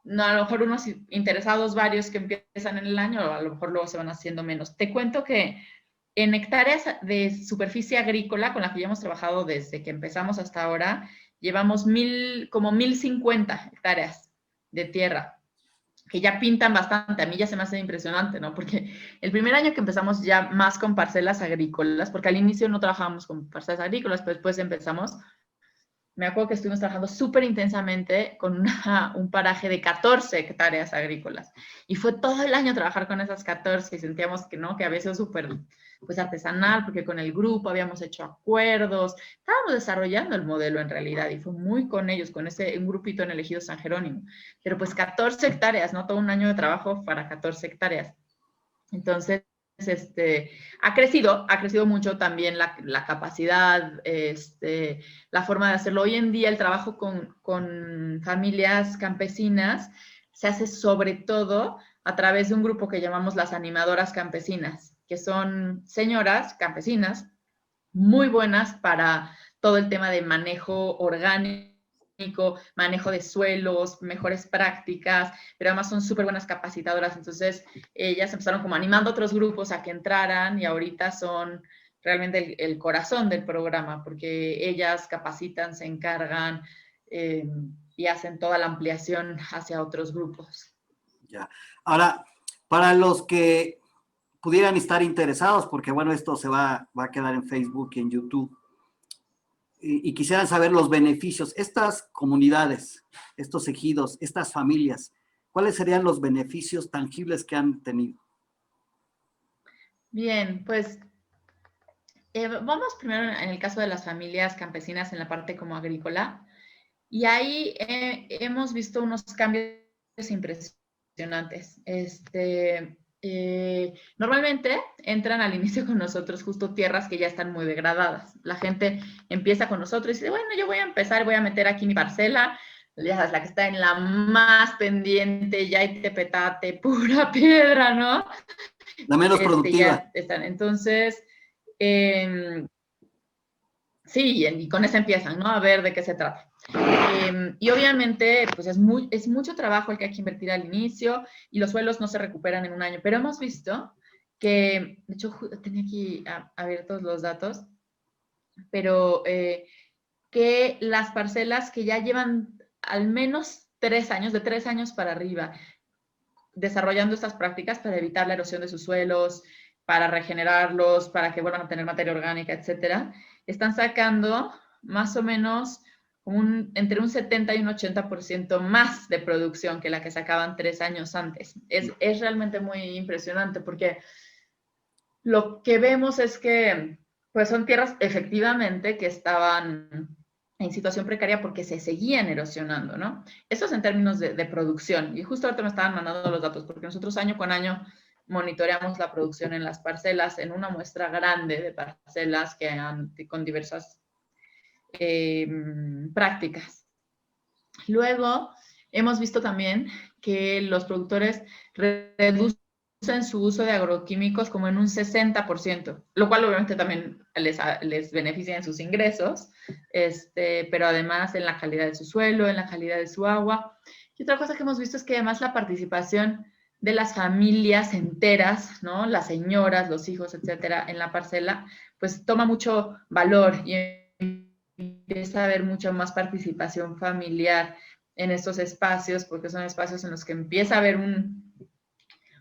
no, a lo mejor unos interesados varios que empiezan en el año, a lo mejor luego se van haciendo menos. Te cuento que en hectáreas de superficie agrícola, con la que ya hemos trabajado desde que empezamos hasta ahora, llevamos como 1050 hectáreas de tierra, que ya pintan bastante. A mí ya se me hace impresionante, ¿no? Porque el primer año que empezamos ya más con parcelas agrícolas, porque al inicio no trabajábamos con parcelas agrícolas, pero después empezamos, me acuerdo que estuvimos trabajando súper intensamente con un paraje de 14 hectáreas agrícolas. Y fue todo el año trabajar con esas 14 y sentíamos que no, que había sido súper pues, artesanal, porque con el grupo habíamos hecho acuerdos, estábamos desarrollando el modelo en realidad y fue muy con ellos, con un grupito en el Ejido San Jerónimo. Pero pues 14 hectáreas, ¿no? Todo un año de trabajo para 14 hectáreas. Entonces, ha crecido mucho también la capacidad, la forma de hacerlo. Hoy en día el trabajo con familias campesinas se hace sobre todo a través de un grupo que llamamos las animadoras campesinas, que son señoras campesinas muy buenas para todo el tema de manejo orgánico, manejo de suelos, mejores prácticas, pero además son súper buenas capacitadoras. Entonces, ellas empezaron como animando a otros grupos a que entraran y ahorita son realmente el corazón del programa, porque ellas capacitan, se encargan y hacen toda la ampliación hacia otros grupos. Ya. Ahora, para los que pudieran estar interesados, porque bueno, esto se va a quedar en Facebook y en YouTube, y quisieran saber los beneficios, estas comunidades, estos ejidos, estas familias, ¿cuáles serían los beneficios tangibles que han tenido? Bien, pues vamos primero en el caso de las familias campesinas en la parte como agrícola, y ahí hemos visto unos cambios impresionantes. Normalmente entran al inicio con nosotros justo tierras que ya están muy degradadas. La gente empieza con nosotros y dice, bueno, yo voy a empezar, voy a meter aquí mi parcela, ya sabes, la que está en la más pendiente, ya hay tepetate, pura piedra, ¿no? La menos productiva. Ya están. Entonces, sí, y con eso empiezan, ¿no? A ver de qué se trata. Y obviamente, pues es mucho trabajo el que hay que invertir al inicio y los suelos no se recuperan en un año. Pero hemos visto que, de hecho, tenía aquí abiertos los datos, pero que las parcelas que ya llevan al menos 3 años, de 3 años para arriba, desarrollando estas prácticas para evitar la erosión de sus suelos, para regenerarlos, para que vuelvan a tener materia orgánica, etcétera, están sacando más o menos entre un 70 y un 80% más de producción que la que sacaban 3 años antes. Es realmente muy impresionante porque lo que vemos es que pues son tierras efectivamente que estaban en situación precaria porque se seguían erosionando, ¿no? Eso es en términos de producción. Y justo ahorita me estaban mandando los datos porque nosotros año con año monitoreamos la producción en las parcelas en una muestra grande de parcelas con diversas prácticas. Luego, hemos visto también que los productores reducen en su uso de agroquímicos como en un 60%, lo cual obviamente también les beneficia en sus ingresos, pero además en la calidad de su suelo, en la calidad de su agua. Y otra cosa que hemos visto es que además la participación de las familias enteras, ¿no? Las señoras, los hijos, etcétera, en la parcela, pues toma mucho valor y empieza a haber mucha más participación familiar en estos espacios, porque son espacios en los que empieza a haber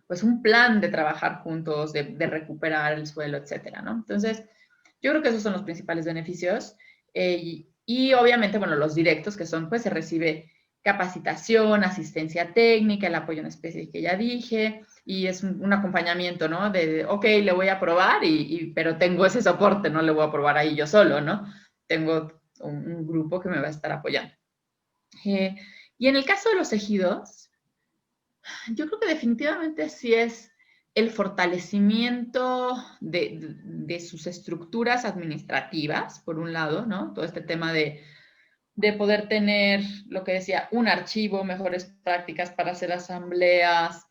pues un plan de trabajar juntos, de recuperar el suelo, etcétera, ¿no? Entonces, yo creo que esos son los principales beneficios. Y obviamente, bueno, los directos, que son, pues se recibe capacitación, asistencia técnica, el apoyo en especie que ya dije, y es un acompañamiento, ¿no? Ok, le voy a probar, pero tengo ese soporte, no le voy a probar ahí yo solo, ¿no? Tengo un grupo que me va a estar apoyando. Y en el caso de los ejidos, yo creo que definitivamente sí es el fortalecimiento de sus estructuras administrativas, por un lado, ¿no? Todo este tema de poder tener, lo que decía, un archivo, mejores prácticas para hacer asambleas,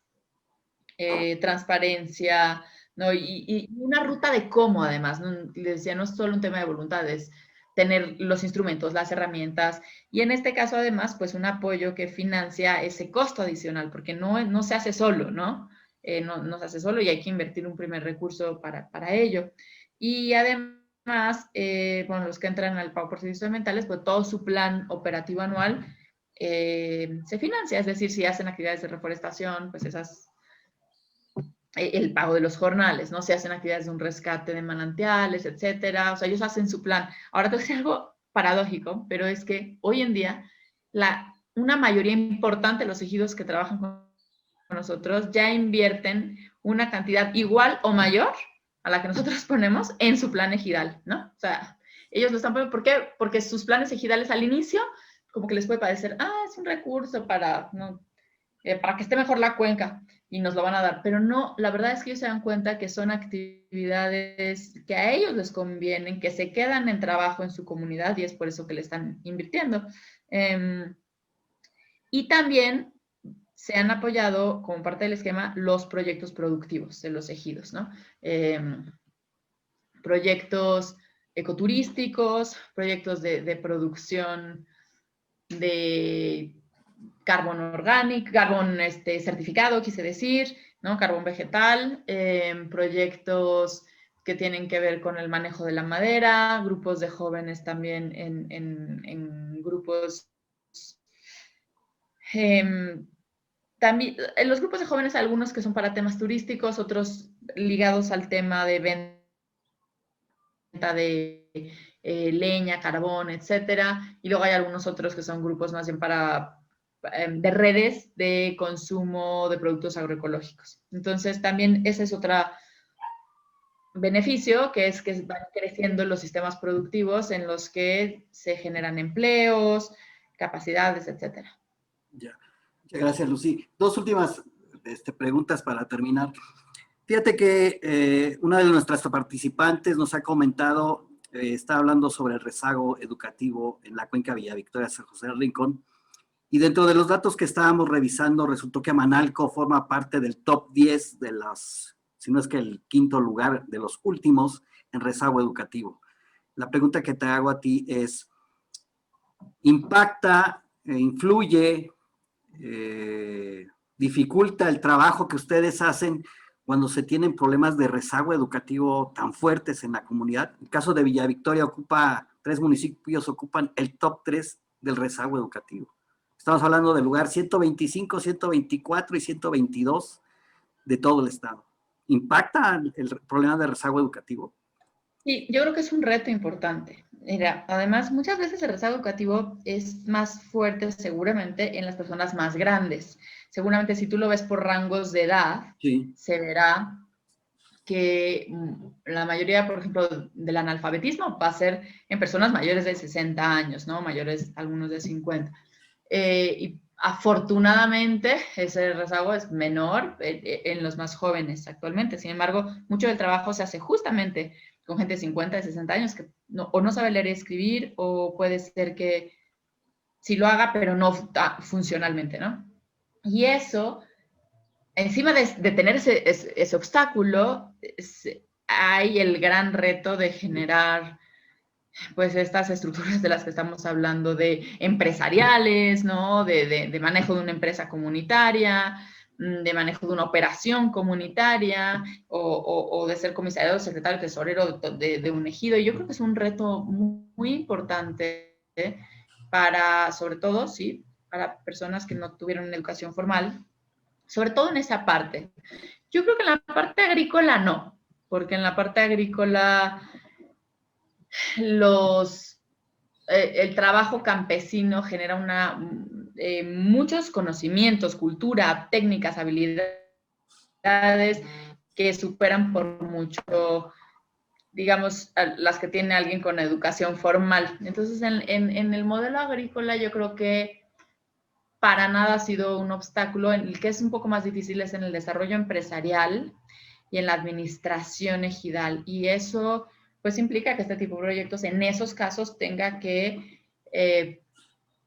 transparencia, ¿no? Y una ruta de cómo, además, ¿no? Les decía, no es solo un tema de voluntades, tener los instrumentos, las herramientas, y en este caso, además, pues un apoyo que financia ese costo adicional, porque no se hace solo, ¿no? No se hace solo y hay que invertir un primer recurso para ello. Y además, bueno, los que entran al pago por servicios ambientales, pues todo su plan operativo anual se financia, es decir, si hacen actividades de reforestación, pues el pago de los jornales, ¿no? Se hacen actividades de un rescate de manantiales, etcétera. O sea, ellos hacen su plan. Ahora te voy a decir algo paradójico, pero es que hoy en día una mayoría importante de los ejidos que trabajan con nosotros ya invierten una cantidad igual o mayor a la que nosotros ponemos en su plan ejidal, ¿no? O sea, ellos lo están poniendo, ¿por qué? Porque sus planes ejidales al inicio, como que les puede parecer, es un recurso para, ¿no? Para que esté mejor la cuenca y nos lo van a dar. Pero no, la verdad es que ellos se dan cuenta que son actividades que a ellos les convienen, que se quedan en trabajo en su comunidad y es por eso que le están invirtiendo. Y también se han apoyado como parte del esquema los proyectos productivos de los ejidos, ¿no? Proyectos ecoturísticos, proyectos de producción de carbón orgánico, carbón certificado, quise decir, ¿no? Carbón vegetal, proyectos que tienen que ver con el manejo de la madera, grupos de jóvenes también en grupos. También, en los grupos de jóvenes, algunos que son para temas turísticos, otros ligados al tema de venta de leña, carbón, etcétera. Y luego hay algunos otros que son grupos más bien de redes de consumo de productos agroecológicos. Entonces, también ese es otro beneficio, que es que van creciendo los sistemas productivos en los que se generan empleos, capacidades, etcétera. Ya. Muchas gracias, Lucy. Dos últimas preguntas para terminar. Fíjate que una de nuestras participantes nos ha comentado, está hablando sobre el rezago educativo en la cuenca Villa Victoria, San José del Rincón, y dentro de los datos que estábamos revisando, resultó que Manalco forma parte del top 10 de las, si no es que el quinto lugar de los últimos en rezago educativo. La pregunta que te hago a ti es, ¿impacta, influye, dificulta el trabajo que ustedes hacen cuando se tienen problemas de rezago educativo tan fuertes en la comunidad? El caso de Villa Victoria 3 municipios ocupan el top 3 del rezago educativo. Estamos hablando del lugar 125, 124 y 122 de todo el estado. ¿Impacta el problema de rezago educativo? Sí, yo creo que es un reto importante. Mira, además, muchas veces el rezago educativo es más fuerte seguramente en las personas más grandes. Seguramente si tú lo ves por rangos de edad, sí, se verá que la mayoría, por ejemplo, del analfabetismo va a ser en personas mayores de 60 años, ¿no? Mayores, algunos de 50. Y afortunadamente ese rezago es menor en los más jóvenes actualmente. Sin embargo, mucho del trabajo se hace justamente con gente de 50, de 60 años que o no sabe leer y escribir, o puede ser que sí lo haga, pero no funcionalmente, ¿no? Y eso encima de tener ese obstáculo, hay el gran reto de generar pues estas estructuras de las que estamos hablando, de empresariales, ¿no? De manejo de una empresa comunitaria, de manejo de una operación comunitaria, o de ser comisario, secretario, tesorero de un ejido. Yo creo que es un reto muy, muy importante para, sobre todo, sí, para personas que no tuvieron una educación formal, sobre todo en esa parte. Yo creo que en la parte agrícola no, porque en la parte agrícola el trabajo campesino genera muchos conocimientos, cultura, técnicas, habilidades que superan por mucho, digamos, las que tiene alguien con educación formal. Entonces, en el modelo agrícola yo creo que para nada ha sido un obstáculo. En el que es un poco más difícil es en el desarrollo empresarial y en la administración ejidal. Y eso pues implica que este tipo de proyectos en esos casos tenga que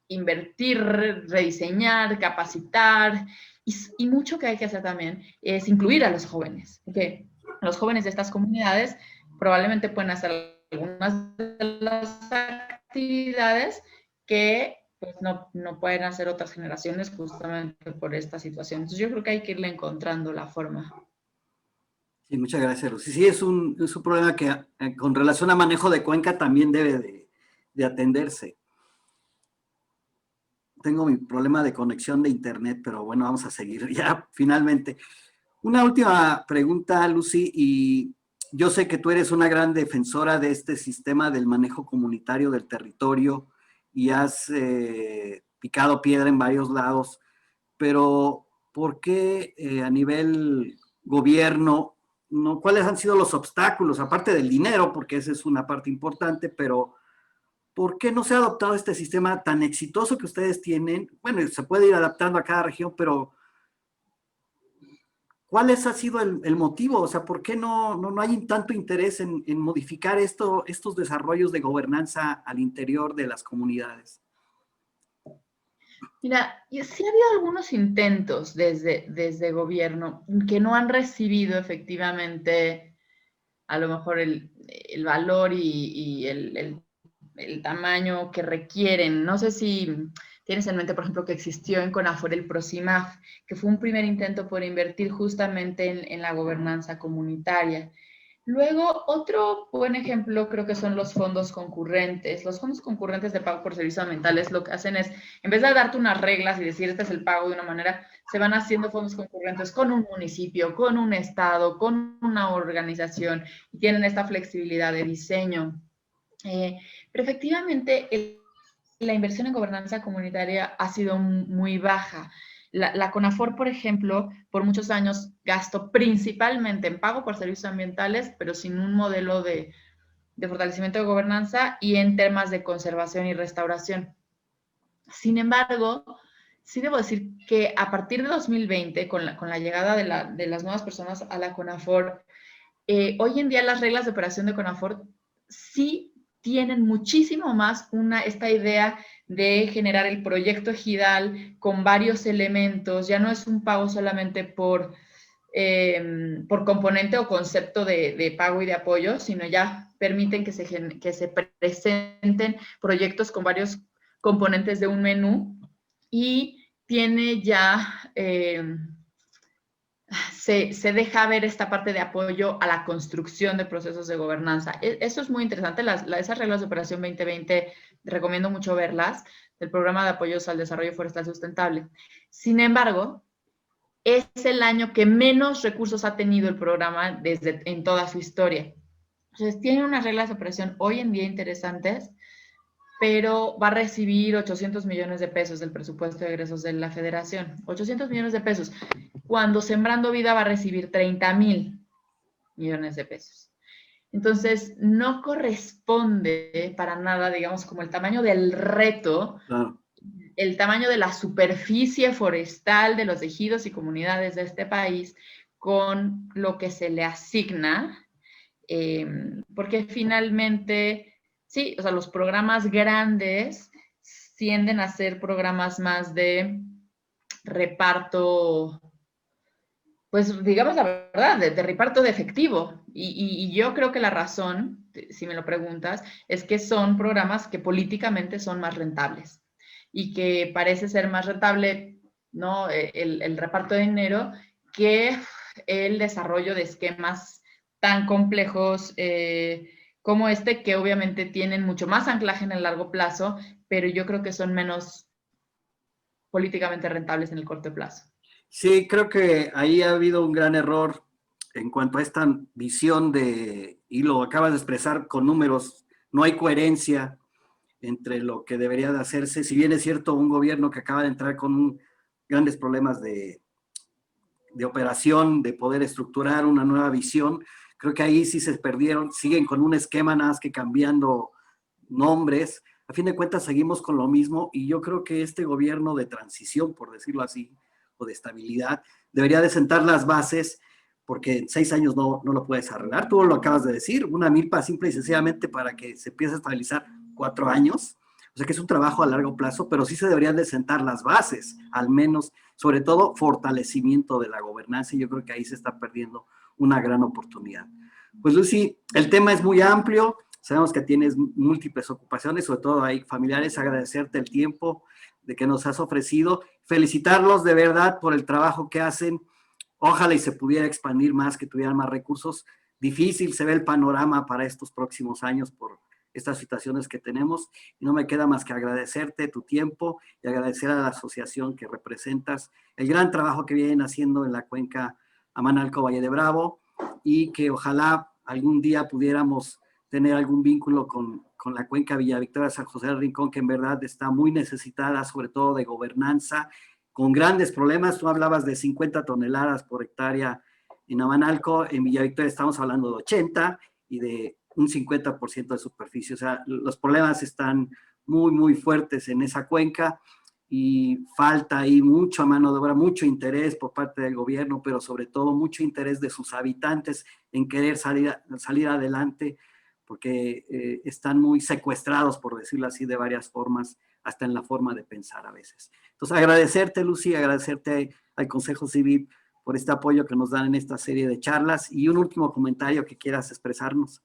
invertir, rediseñar, capacitar, y mucho que hay que hacer también es incluir a los jóvenes, porque los jóvenes de estas comunidades probablemente pueden hacer algunas de las actividades que pues no pueden hacer otras generaciones justamente por esta situación. Entonces yo creo que hay que irle encontrando la forma. Sí, muchas gracias, Lucy. Sí, es un problema que con relación a manejo de cuenca también debe de atenderse. Tengo mi problema de conexión de internet, pero bueno, vamos a seguir ya finalmente. Una última pregunta, Lucy, y yo sé que tú eres una gran defensora de este sistema del manejo comunitario del territorio y has picado piedra en varios lados, pero ¿por qué a nivel gobierno, cuáles han sido los obstáculos, aparte del dinero, porque esa es una parte importante, pero ¿por qué no se ha adoptado este sistema tan exitoso que ustedes tienen? Bueno, se puede ir adaptando a cada región, pero ¿cuál ha sido el motivo? O sea, ¿por qué no hay tanto interés en modificar estos desarrollos de gobernanza al interior de las comunidades? Mira, sí ha habido algunos intentos desde gobierno que no han recibido efectivamente a lo mejor el valor y el tamaño que requieren. No sé si tienes en mente, por ejemplo, que existió en CONAFOR el PROCIMAF, que fue un primer intento por invertir justamente en la gobernanza comunitaria. Luego, otro buen ejemplo creo que son los fondos concurrentes. Los fondos concurrentes de pago por servicios ambientales lo que hacen es, en vez de darte unas reglas y decir este es el pago de una manera, se van haciendo fondos concurrentes con un municipio, con un estado, con una organización, y tienen esta flexibilidad de diseño. Pero efectivamente, la inversión en gobernanza comunitaria ha sido muy baja. La CONAFOR, por ejemplo, por muchos años gastó principalmente en pago por servicios ambientales, pero sin un modelo de fortalecimiento de gobernanza y en temas de conservación y restauración. Sin embargo, sí debo decir que a partir de 2020, con la llegada de las nuevas personas a la CONAFOR, hoy en día las reglas de operación de CONAFOR sí tienen muchísimo más esta idea de generar el proyecto ejidal con varios elementos. Ya no es un pago solamente por componente o concepto de pago y de apoyo, sino ya permiten que se presenten proyectos con varios componentes de un menú, y tiene ya se deja ver esta parte de apoyo a la construcción de procesos de gobernanza. Eso es muy interesante. Esas reglas de operación 2020, recomiendo mucho verlas, del programa de apoyos al desarrollo forestal sustentable. Sin embargo, es el año que menos recursos ha tenido el programa en toda su historia. Entonces, tiene unas reglas de operación hoy en día interesantes, pero va a recibir 800 millones de pesos del presupuesto de egresos de la federación. 800 millones de pesos. Cuando Sembrando Vida va a recibir 30,000 millones de pesos. Entonces, no corresponde para nada, digamos, como el tamaño del reto, claro, el tamaño de la superficie forestal de los ejidos y comunidades de este país con lo que se le asigna, porque finalmente, sí, o sea, los programas grandes tienden a ser programas más de reparto pues digamos la verdad, de reparto de efectivo. Y yo creo que la razón, si me lo preguntas, es que son programas que políticamente son más rentables y que parece ser más rentable, ¿no? El reparto de dinero que el desarrollo de esquemas tan complejos como este, que obviamente tienen mucho más anclaje en el largo plazo, pero yo creo que son menos políticamente rentables en el corto plazo. Sí, creo que ahí ha habido un gran error en cuanto a esta visión de, y lo acabas de expresar con números, no hay coherencia entre lo que debería de hacerse. Si bien es cierto, un gobierno que acaba de entrar con grandes problemas de operación, de poder estructurar una nueva visión, creo que ahí sí se perdieron, siguen con un esquema nada más que cambiando nombres. A fin de cuentas seguimos con lo mismo y yo creo que este gobierno de transición, por decirlo así, o de estabilidad, debería de sentar las bases porque en 6 años no lo puedes arreglar. Tú lo acabas de decir, una milpa simple y sencillamente para que se empiece a estabilizar 4 años. O sea que es un trabajo a largo plazo, pero sí se deberían de sentar las bases, al menos, sobre todo, fortalecimiento de la gobernanza, y yo creo que ahí se está perdiendo una gran oportunidad. Pues Lucy, el tema es muy amplio, sabemos que tienes múltiples ocupaciones, sobre todo hay familiares, agradecerte el tiempo de que nos has ofrecido, felicitarlos de verdad por el trabajo que hacen, ojalá y se pudiera expandir más, que tuvieran más recursos. Difícil se ve el panorama para estos próximos años por estas situaciones que tenemos, y no me queda más que agradecerte tu tiempo y agradecer a la asociación que representas, el gran trabajo que vienen haciendo en la cuenca Amanalco Valle de Bravo, y que ojalá algún día pudiéramos tener algún vínculo con la cuenca Villa Victoria San José del Rincón, que en verdad está muy necesitada, sobre todo de gobernanza, con grandes problemas. Tú hablabas de 50 toneladas por hectárea en Amanalco, en Villa Victoria estamos hablando de 80 y de un 50% de superficie. O sea, los problemas están muy, muy fuertes en esa cuenca y falta ahí mucha mano de obra, mucho interés por parte del gobierno, pero sobre todo mucho interés de sus habitantes en querer salir adelante, porque están muy secuestrados, por decirlo así, de varias formas, hasta en la forma de pensar a veces. Entonces, agradecerte, Lucy, agradecerte al Consejo Civil por este apoyo que nos dan en esta serie de charlas, y un último comentario que quieras expresarnos.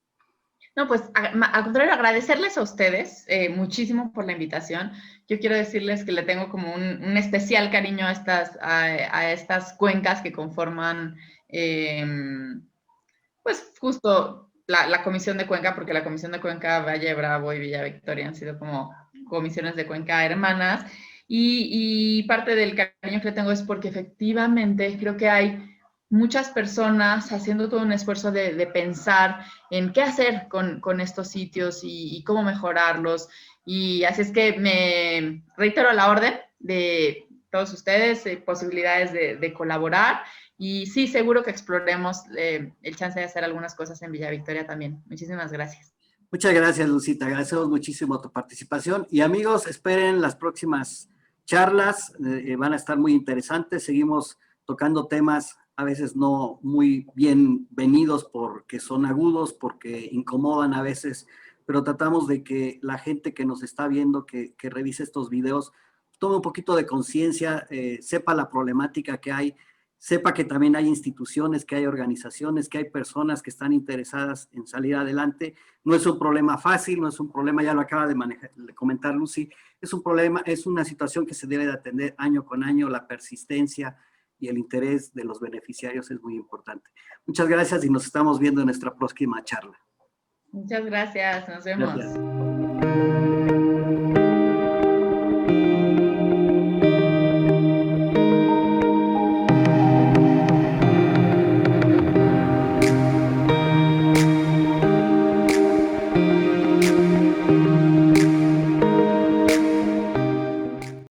No, pues al contrario, agradecerles a ustedes muchísimo por la invitación. Yo quiero decirles que le tengo como un especial cariño a estas cuencas que conforman, pues justo la Comisión de Cuenca, porque la Comisión de Cuenca, Valle Bravo y Villa Victoria han sido como comisiones de cuenca hermanas. Y parte del cariño que le tengo es porque efectivamente creo que hay muchas personas haciendo todo un esfuerzo de pensar en qué hacer con estos sitios y cómo mejorarlos. Y así es que me reitero a la orden de todos ustedes, posibilidades de colaborar. Y sí, seguro que exploremos el chance de hacer algunas cosas en Villa Victoria también. Muchísimas gracias. Muchas gracias, Lucita. Agradecemos muchísimo tu participación. Y amigos, esperen las próximas charlas. Van a estar muy interesantes. Seguimos tocando temas a veces no muy bienvenidos porque son agudos, porque incomodan a veces, pero tratamos de que la gente que nos está viendo, que revise estos videos, tome un poquito de conciencia, sepa la problemática que hay, sepa que también hay instituciones, que hay organizaciones, que hay personas que están interesadas en salir adelante. No es un problema fácil, no es un problema, ya lo acaba de comentar Lucy, es un problema, es una situación que se debe de atender año con año. La persistencia y el interés de los beneficiarios es muy importante. Muchas gracias y nos estamos viendo en nuestra próxima charla. Muchas gracias, nos vemos. Gracias.